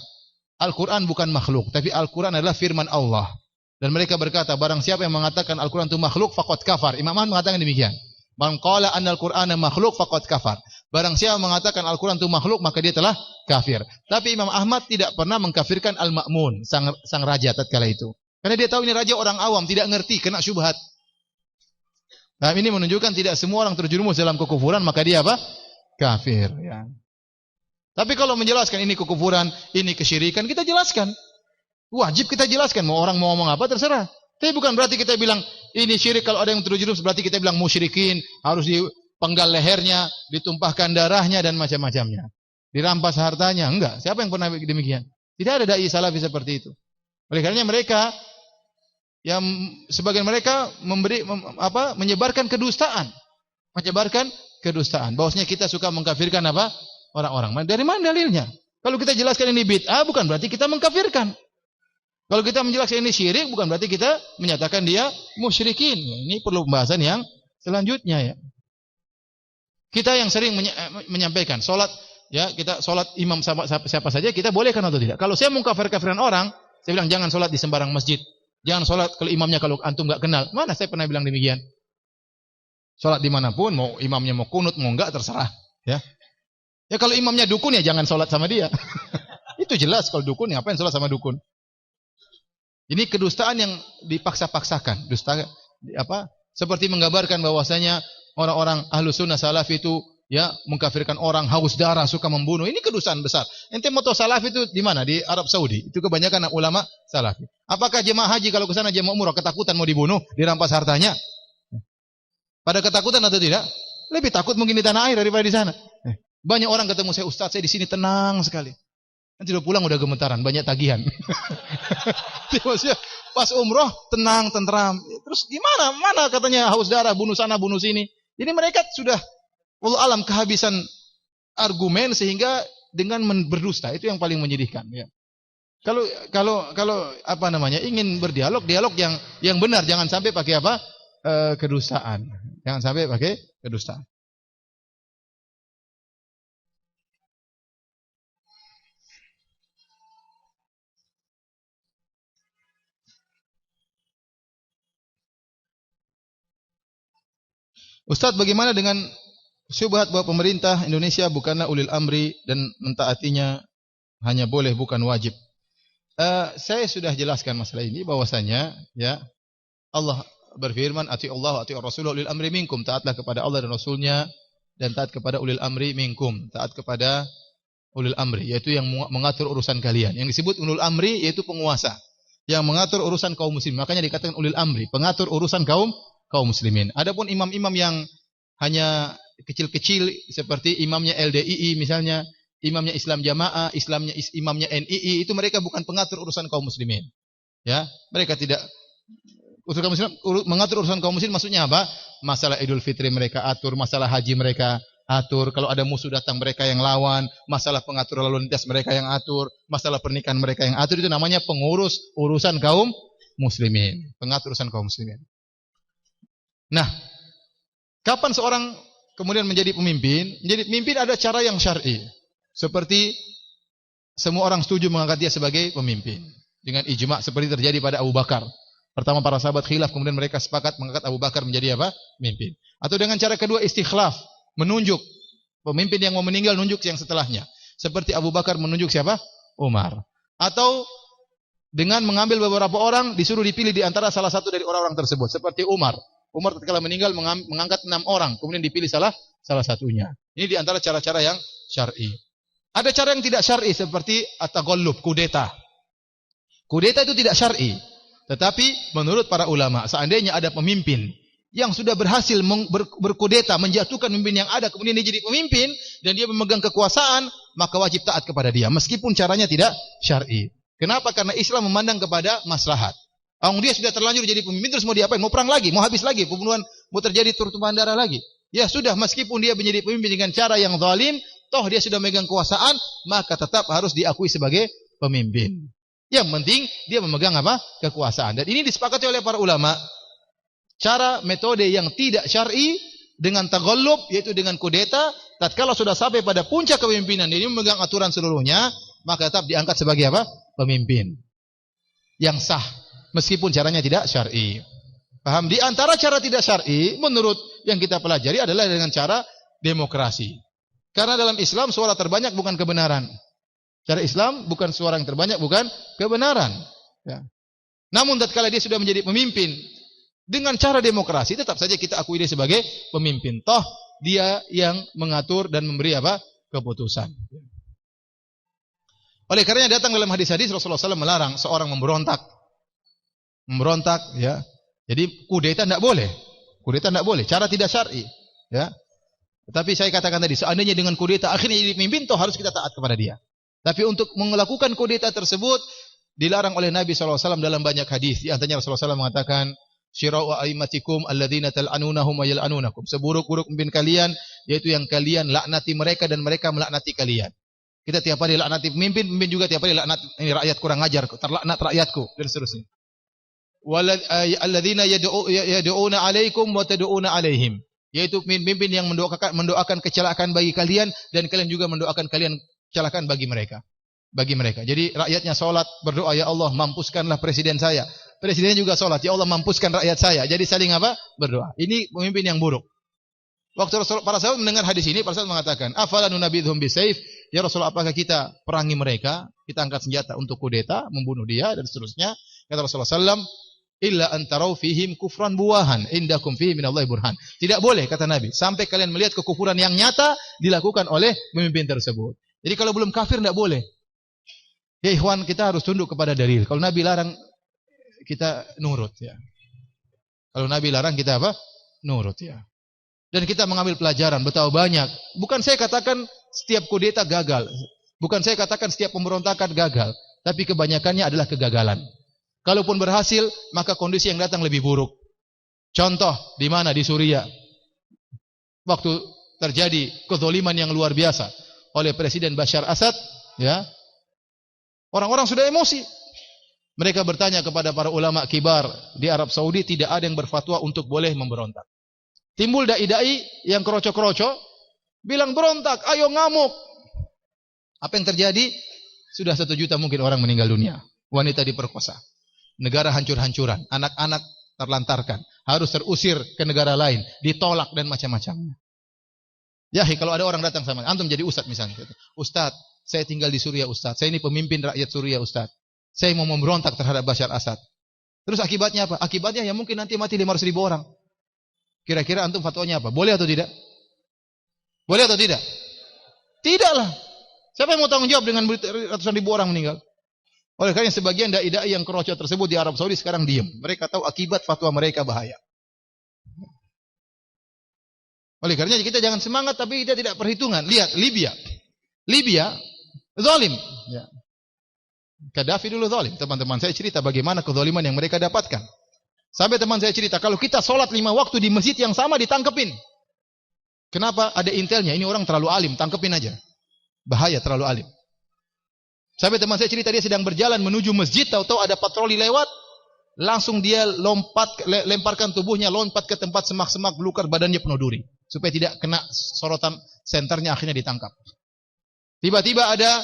Al-Quran bukan makhluk, tapi Al-Quran adalah firman Allah. Dan mereka berkata, barang siapa yang mengatakan Al-Quran itu makhluk, faqad kafar. Imam Ahmad mengatakan demikian. Man qala anna Al-Qur'ana makhluk faqad kafar. Barang siapa mengatakan Al-Quran itu makhluk, maka dia telah kafir. Tapi Imam Ahmad tidak pernah mengkafirkan Al-Ma'mun, sang raja tatkala itu. Karena dia tahu ini raja orang awam, tidak ngerti, kena syubhat. Nah, ini menunjukkan tidak semua orang terjerumus dalam kekufuran, maka dia apa? Kafir. Ya. Tapi kalau menjelaskan ini kekufuran, ini kesyirikan, kita jelaskan. Wajib kita jelaskan. Mau orang mau ngomong apa, terserah. Tapi bukan berarti kita bilang, ini syirik, kalau ada yang terjerumus, berarti kita bilang musyrikin, harus dipenggal lehernya, ditumpahkan darahnya, dan macam-macamnya. Dirampas hartanya. Enggak. Siapa yang pernah demikian? Tidak ada dai salafi seperti itu. Oleh karenanya mereka, yang sebagian mereka menyebarkan kedustaan. Menyebarkan kedustaan. Bahwasanya kita suka mengkafirkan apa? Orang-orang. Dari mana dalilnya? Kalau kita jelaskan ini bid'ah, bukan berarti kita mengkafirkan. Kalau kita menjelaskan ini syirik, bukan berarti kita menyatakan dia musyrikin. Ini perlu pembahasan yang selanjutnya ya. Kita yang sering menyampaikan salat, ya kita salat imam siapa saja kita bolehkan atau tidak. Kalau saya mengkafir-kafiran orang, saya bilang jangan salat di sembarang masjid. Jangan salat kalau imamnya kalau antum enggak kenal. Mana saya pernah bilang demikian? Salat dimanapun, mau imamnya mau kunut mau enggak terserah. Ya. Ya kalau imamnya dukun ya jangan salat sama dia. Itu jelas kalau dukun ngapain salat sama dukun. Ini kedustaan yang dipaksa-paksakan. Dusta apa? Seperti menggambarkan bahwasanya orang-orang ahlu sunnah salaf itu ya mengkafirkan orang, haus darah, suka membunuh. Ini kedustaan besar. Ente mau tahu salaf itu di mana? Di Arab Saudi. Itu kebanyakan ulama salafi. Apakah jemaah haji kalau ke sana jemaah umrah ketakutan mau dibunuh, dirampas hartanya? Pada ketakutan atau tidak? Lebih takut mungkin di tanah air daripada di sana. Banyak orang ketemu saya, Ustaz, saya di sini tenang sekali. Nanti udah pulang udah gemetaran, banyak tagihan. Pas umroh tenang, tentram. Terus gimana? Mana katanya haus darah, bunuh sana, bunuh sini. Jadi mereka sudah wallahu alam kehabisan argumen sehingga dengan berdusta itu yang paling menyedihkan. Ya. Kalau apa namanya ingin berdialog, dialog yang benar, jangan sampai pakai apa kedustaan. Jangan sampai pakai kedustaan. Ustadz, bagaimana dengan syubhat bahwa pemerintah Indonesia bukanlah ulil amri dan mentaatinya hanya boleh bukan wajib? Saya sudah jelaskan masalah ini bahwasanya ya Allah berfirman ati Allah ati Rasulullah ulil amri minkum, taatlah kepada Allah dan Rasulnya dan taat kepada ulil amri minkum, taat kepada ulil amri yaitu yang mengatur urusan kalian. Yang disebut ulil amri yaitu penguasa yang mengatur urusan kaum muslimin. Makanya dikatakan ulil amri, pengatur urusan kaum muslimin. Adapun imam-imam yang hanya kecil-kecil seperti imamnya LDII misalnya, imamnya Islam Jamaah, imamnya NII, itu mereka bukan pengatur urusan kaum muslimin. Ya, mereka tidak mengatur urusan kaum muslimin maksudnya apa? Masalah Idul Fitri mereka atur, masalah haji mereka atur, kalau ada musuh datang mereka yang lawan, masalah pengatur lalu lintas mereka yang atur, masalah pernikahan mereka yang atur, itu namanya pengurus urusan kaum muslimin, pengatur urusan kaum muslimin. Nah, kapan seorang kemudian menjadi pemimpin? Menjadi pemimpin ada cara yang syar'i. Seperti semua orang setuju mengangkat dia sebagai pemimpin dengan ijma' seperti terjadi pada Abu Bakar. Pertama para sahabat khilaf, kemudian mereka sepakat mengangkat Abu Bakar menjadi apa? Pemimpin. Atau dengan cara kedua istikhlaf, menunjuk pemimpin yang mau meninggal, nunjuk yang setelahnya. Seperti Abu Bakar menunjuk siapa? Umar. Atau dengan mengambil beberapa orang disuruh dipilih di antara salah satu dari orang-orang tersebut. Seperti Umar. Umar ketika meninggal mengangkat 6 orang, kemudian dipilih salah satunya. Ini di antara cara-cara yang syar'i. Ada cara yang tidak syar'i seperti at-taghallub, kudeta. Kudeta itu tidak syar'i. Tetapi menurut para ulama, seandainya ada pemimpin yang sudah berhasil berkudeta, menjatuhkan pemimpin yang ada, kemudian dia jadi pemimpin dan dia memegang kekuasaan, maka wajib taat kepada dia meskipun caranya tidak syar'i. Kenapa? Karena Islam memandang kepada maslahat. Dia sudah terlanjur jadi pemimpin, terus mau diapain? Mau perang lagi, mau habis lagi, pembunuhan, mau terjadi tumpahan darah lagi. Ya sudah, meskipun dia menjadi pemimpin dengan cara yang zalim, toh dia sudah megang kekuasaan, maka tetap harus diakui sebagai pemimpin. Yang penting dia memegang apa? Kekuasaan. Dan ini disepakati oleh para ulama. Cara metode yang tidak syar'i dengan taghallub, yaitu dengan kudeta, tatkala sudah sampai pada puncak kepemimpinan, dia memegang aturan seluruhnya, maka tetap diangkat sebagai apa? Pemimpin yang sah. Meskipun caranya tidak syar'i. Paham? Di antara cara tidak syar'i menurut yang kita pelajari adalah dengan cara demokrasi. Karena dalam Islam suara terbanyak bukan kebenaran. Cara Islam bukan suara yang terbanyak bukan kebenaran. Ya. Namun tatkala dia sudah menjadi pemimpin dengan cara demokrasi, tetap saja kita akui dia sebagai pemimpin. Toh dia yang mengatur dan memberi apa? Keputusan. Oleh karenanya datang dalam hadis-hadis Rasulullah SAW melarang seorang memberontak, ya. Jadi kudeta tidak boleh. Kudeta tidak boleh. Cara tidak syar'i, ya. Tetapi saya katakan tadi, seandainya dengan kudeta akhirnya jadi pemimpin, toh harus kita taat kepada dia. Tapi untuk melakukan kudeta tersebut dilarang oleh Nabi SAW dalam banyak hadis. Di antaranya Rasulullah SAW mengatakan, "Syira'u a'immatikum alladzina tal'anunahum wa yal'anunakum." Seburuk-buruk pemimpin kalian yaitu yang kalian laknati mereka dan mereka melaknati kalian. Kita tiap hari laknati pemimpin juga tiap hari laknat ini rakyat kurang ajar, terlaknat rakyatku dan seterusnya. Alladzina yad'una 'alaikum wa tad'una 'alaihim. Yaitu pemimpin yang mendoakan kecelakaan bagi kalian dan kalian juga mendoakan kalian kecelakaan bagi mereka. Jadi rakyatnya salat, berdoa, ya Allah mampuskanlah presiden saya. Presiden juga salat, ya Allah mampuskan rakyat saya. Jadi saling apa? Berdoa. Ini pemimpin yang buruk. Waktu para sahabat mendengar hadis ini, para sahabat mengatakan, "Afala nunabidhum bisayf?" Ya Rasulullah, apakah kita perangi mereka? Kita angkat senjata untuk kudeta, membunuh dia dan seterusnya. Kata Rasulullah SAW, illa antarau fihim kufran buwahan indakum fihi minallahi burhan. Tidak boleh, kata Nabi, sampai kalian melihat kekufuran yang nyata dilakukan oleh pemimpin tersebut. Jadi kalau belum kafir tidak boleh. Ya ikhwan, kita harus tunduk kepada dalil. Kalau Nabi larang, kita nurut ya. Kalau Nabi larang, kita apa? Nurut ya. Dan kita mengambil pelajaran betapa banyak. Bukan saya katakan setiap kudeta gagal. Bukan saya katakan setiap pemberontakan gagal. Tapi kebanyakannya adalah kegagalan. Kalaupun berhasil, maka kondisi yang datang lebih buruk. Contoh, di mana? Di Suriah. Waktu terjadi kezaliman yang luar biasa oleh Presiden Bashar Assad, ya. Orang-orang sudah emosi. Mereka bertanya kepada para ulama kibar di Arab Saudi, tidak ada yang berfatwa untuk boleh memberontak. Timbul dai-dai yang kroco-kroco, bilang berontak, ayo ngamuk. Apa yang terjadi? Sudah 1 juta mungkin orang meninggal dunia. Wanita diperkosa. Negara hancur-hancuran, anak-anak terlantarkan, harus terusir ke negara lain, ditolak dan macam-macamnya. Ya, kalau ada orang datang sama antum jadi ustadz misalnya, Ustadz, saya tinggal di Suriah Ustadz, saya ini pemimpin rakyat Suriah Ustadz, saya mau memberontak terhadap Bashar Assad. Terus akibatnya apa? Akibatnya ya mungkin nanti mati 500.000 orang. Kira-kira antum fatwanya apa? Boleh atau tidak? Boleh atau tidak? Tidaklah. Siapa yang mau tanggung jawab dengan ratusan ribu orang meninggal? Oleh karena sebagian dai-dai yang keroco tersebut di Arab Saudi sekarang diam. Mereka tahu akibat fatwa mereka bahaya. Oleh karena kita jangan semangat tapi kita tidak perhitungan. Lihat Libya. Libya zalim. Ya. Gaddafi dulu zalim. Teman-teman saya cerita bagaimana kezaliman yang mereka dapatkan. Sampai teman saya cerita kalau kita sholat 5 waktu di masjid yang sama ditangkepin. Kenapa? Ada intelnya. Ini orang terlalu alim, tangkepin aja. Bahaya terlalu alim. Sampai teman saya cerita dia sedang berjalan menuju masjid, tahu-tahu ada patroli lewat, langsung dia lemparkan tubuhnya, lompat ke tempat semak-semak, belukar badannya penuh duri, supaya tidak kena sorotan senternya, akhirnya ditangkap. Tiba-tiba ada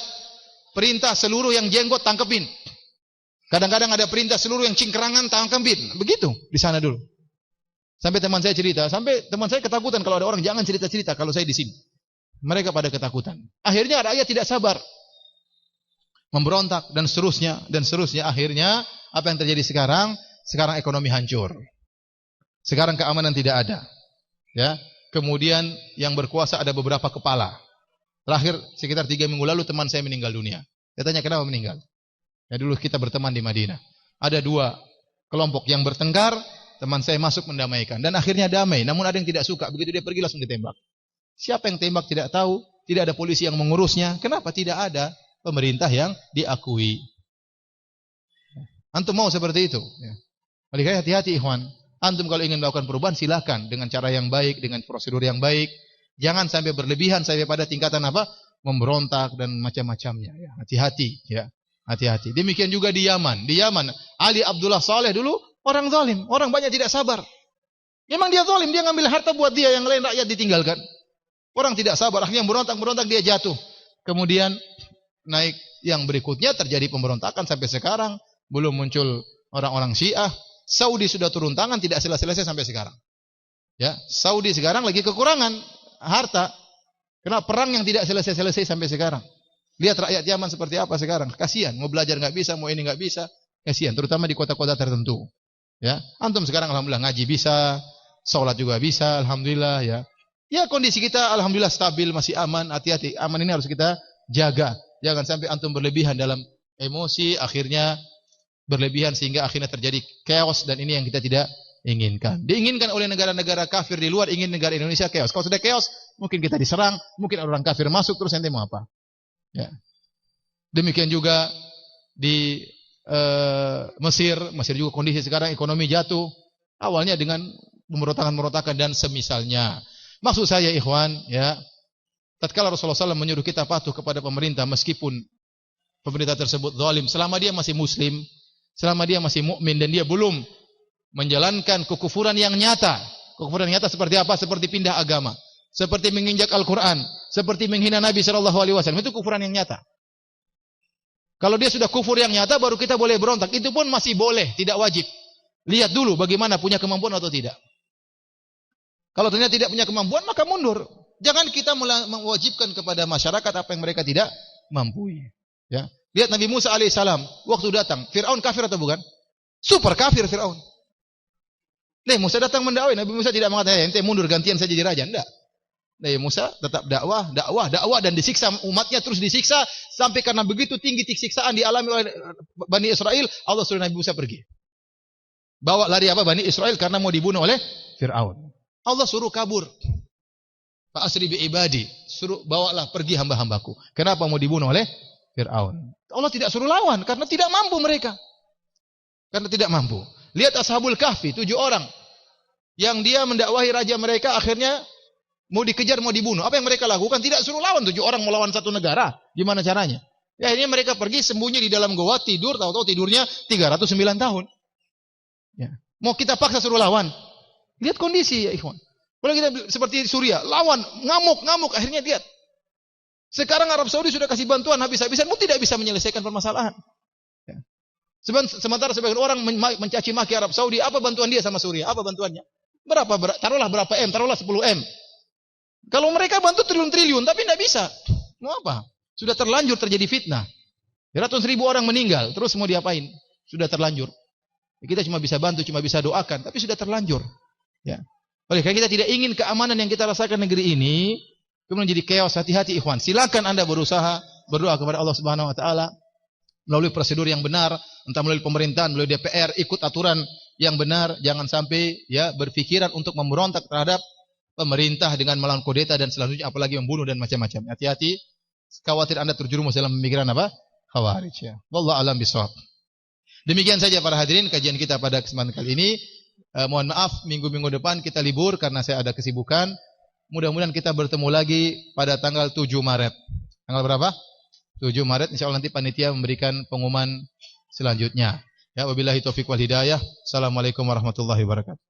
perintah seluruh yang jenggot tangkepin. Kadang-kadang ada perintah seluruh yang cingkrangan tangkepin. Begitu di sana dulu. Sampai teman saya cerita, sampai teman saya ketakutan kalau ada orang jangan cerita-cerita kalau saya di sini. Mereka pada ketakutan. Akhirnya rakyat tidak sabar. Memberontak dan seterusnya. Akhirnya apa yang terjadi sekarang? Sekarang ekonomi hancur. Sekarang keamanan tidak ada. Ya. Kemudian yang berkuasa ada beberapa kepala. Terakhir sekitar 3 minggu lalu teman saya meninggal dunia. Saya tanya kenapa meninggal? Ya dulu kita berteman di Madinah. Ada 2 kelompok yang bertengkar, teman saya masuk mendamaikan dan akhirnya damai. Namun ada yang tidak suka, begitu dia pergi langsung ditembak. Siapa yang tembak tidak tahu, tidak ada polisi yang mengurusnya. Kenapa? Tidak ada pemerintah yang diakui. Antum mau seperti itu? Ya. Oleh karena hati-hati ikhwan. Antum kalau ingin melakukan perubahan silakan dengan cara yang baik, dengan prosedur yang baik. Jangan sampai berlebihan sampai pada tingkatan apa? Memberontak dan macam-macamnya. Ya. Hati-hati. Ya. Hati-hati. Demikian juga di Yaman. Di Yaman, Ali Abdullah Saleh dulu orang zalim. Orang banyak tidak sabar. Memang dia zalim. Dia ngambil harta buat dia, yang lain rakyat ditinggalkan. Orang tidak sabar. Akhirnya berontak-berontak dia jatuh. Kemudian naik yang berikutnya terjadi pemberontakan sampai sekarang belum muncul orang-orang Syiah. Saudi sudah turun tangan tidak selesai-selesai sampai sekarang. Ya, Saudi sekarang lagi kekurangan harta. Karena perang yang tidak selesai-selesai sampai sekarang. Lihat rakyat Yaman seperti apa sekarang. Kasihan, mau belajar nggak bisa, mau ini nggak bisa. Kasihan, terutama di kota-kota tertentu. Ya, antum sekarang alhamdulillah ngaji bisa, sholat juga bisa, alhamdulillah ya. Ya kondisi kita alhamdulillah stabil, masih aman. Hati-hati, aman ini harus kita jaga. Jangan sampai antum berlebihan dalam emosi, akhirnya berlebihan sehingga akhirnya terjadi chaos dan ini yang kita tidak inginkan. Diinginkan oleh negara-negara kafir di luar, ingin negara Indonesia chaos. Kalau sudah chaos, mungkin kita diserang, mungkin orang kafir masuk, terus nanti mau apa? Ya. Demikian juga di Mesir juga kondisi sekarang ekonomi jatuh. Awalnya dengan pemberontakan-pemberontakan dan semisalnya. Maksud saya ikhwan, ya. Tatkala Rasulullah SAW menyuruh kita patuh kepada pemerintah meskipun pemerintah tersebut zalim, selama dia masih muslim, selama dia masih mukmin dan dia belum menjalankan kekufuran yang nyata. Kekufuran yang nyata seperti apa? Seperti pindah agama, seperti menginjak Al-Qur'an, seperti menghina Nabi SAW. Itu kekufuran yang nyata. Kalau dia sudah kufur yang nyata baru kita boleh berontak. Itu pun masih boleh, tidak wajib. Lihat dulu bagaimana punya kemampuan atau tidak. Kalau ternyata tidak punya kemampuan maka mundur. Jangan kita mewajibkan kepada masyarakat apa yang mereka tidak mampu. Ya. Lihat Nabi Musa alaihissalam waktu datang, Fir'aun kafir atau bukan? Super kafir Firaun. Nih Musa datang mendakwai, Nabi Musa tidak mengatakan, ente mundur gantian saya jadi raja, enggak. Nabi Musa tetap dakwah dan disiksa umatnya terus disiksa sampai karena begitu tinggi siksaan dialami oleh Bani Israel, Allah suruh Nabi Musa pergi. Bawa lari Bani Israel karena mau dibunuh oleh Firaun. Allah suruh kabur. Fa asri bi ibadi, suruh bawalah pergi hamba-hambaku. Kenapa mau dibunuh oleh Firaun? Allah tidak suruh lawan karena tidak mampu mereka. Karena tidak mampu. Lihat Ashabul Kahfi, 7 orang yang dia mendakwahi raja mereka, akhirnya mau dikejar, mau dibunuh. Apa yang mereka lakukan? Tidak suruh lawan 7 orang melawan satu negara. Gimana caranya? Ya, akhirnya mereka pergi sembunyi di dalam goa, tidur, tahu-tahu tidurnya 309 tahun. Ya. Mau kita paksa suruh lawan? Lihat kondisi ya ikhwan. Kalau kita seperti Suriah, lawan, ngamuk, akhirnya lihat. Sekarang Arab Saudi sudah kasih bantuan habis-habisan, mu tidak bisa menyelesaikan permasalahan. Ya. Sementara sebagian orang mencaci maki Arab Saudi, apa bantuan dia sama Suriah? Apa bantuannya? Taruhlah berapa M, taruhlah 10 M. Kalau mereka bantu triliun-triliun, tapi tidak bisa. Mau apa? Sudah terlanjur terjadi fitnah. Ratus ribu orang meninggal, terus mau diapain? Sudah terlanjur. Kita cuma bisa bantu, cuma bisa doakan, tapi sudah terlanjur. Ya. Oleh karena kita tidak ingin keamanan yang kita rasakan negeri ini kemudian jadi chaos. Hati-hati ikhwan. Silakan Anda berusaha berdoa kepada Allah Subhanahu wa taala melalui prosedur yang benar, entah melalui pemerintahan, melalui DPR, ikut aturan yang benar, jangan sampai ya berpikiran untuk memberontak terhadap pemerintah dengan melawan kudeta dan selanjutnya apalagi membunuh dan macam-macam. Hati-hati, khawatir Anda terjerumus dalam pemikiran apa? Khawarij ya. Wallahu alam bishawab. Demikian saja para hadirin kajian kita pada kesempatan kali ini. Mohon maaf minggu-minggu depan kita libur karena saya ada kesibukan. Mudah-mudahan kita bertemu lagi pada tanggal 7 Maret. Tanggal berapa? 7 Maret insyaallah nanti panitia memberikan pengumuman selanjutnya. Ya wabillahi taufik wal hidayah. Assalamualaikum warahmatullahi wabarakatuh.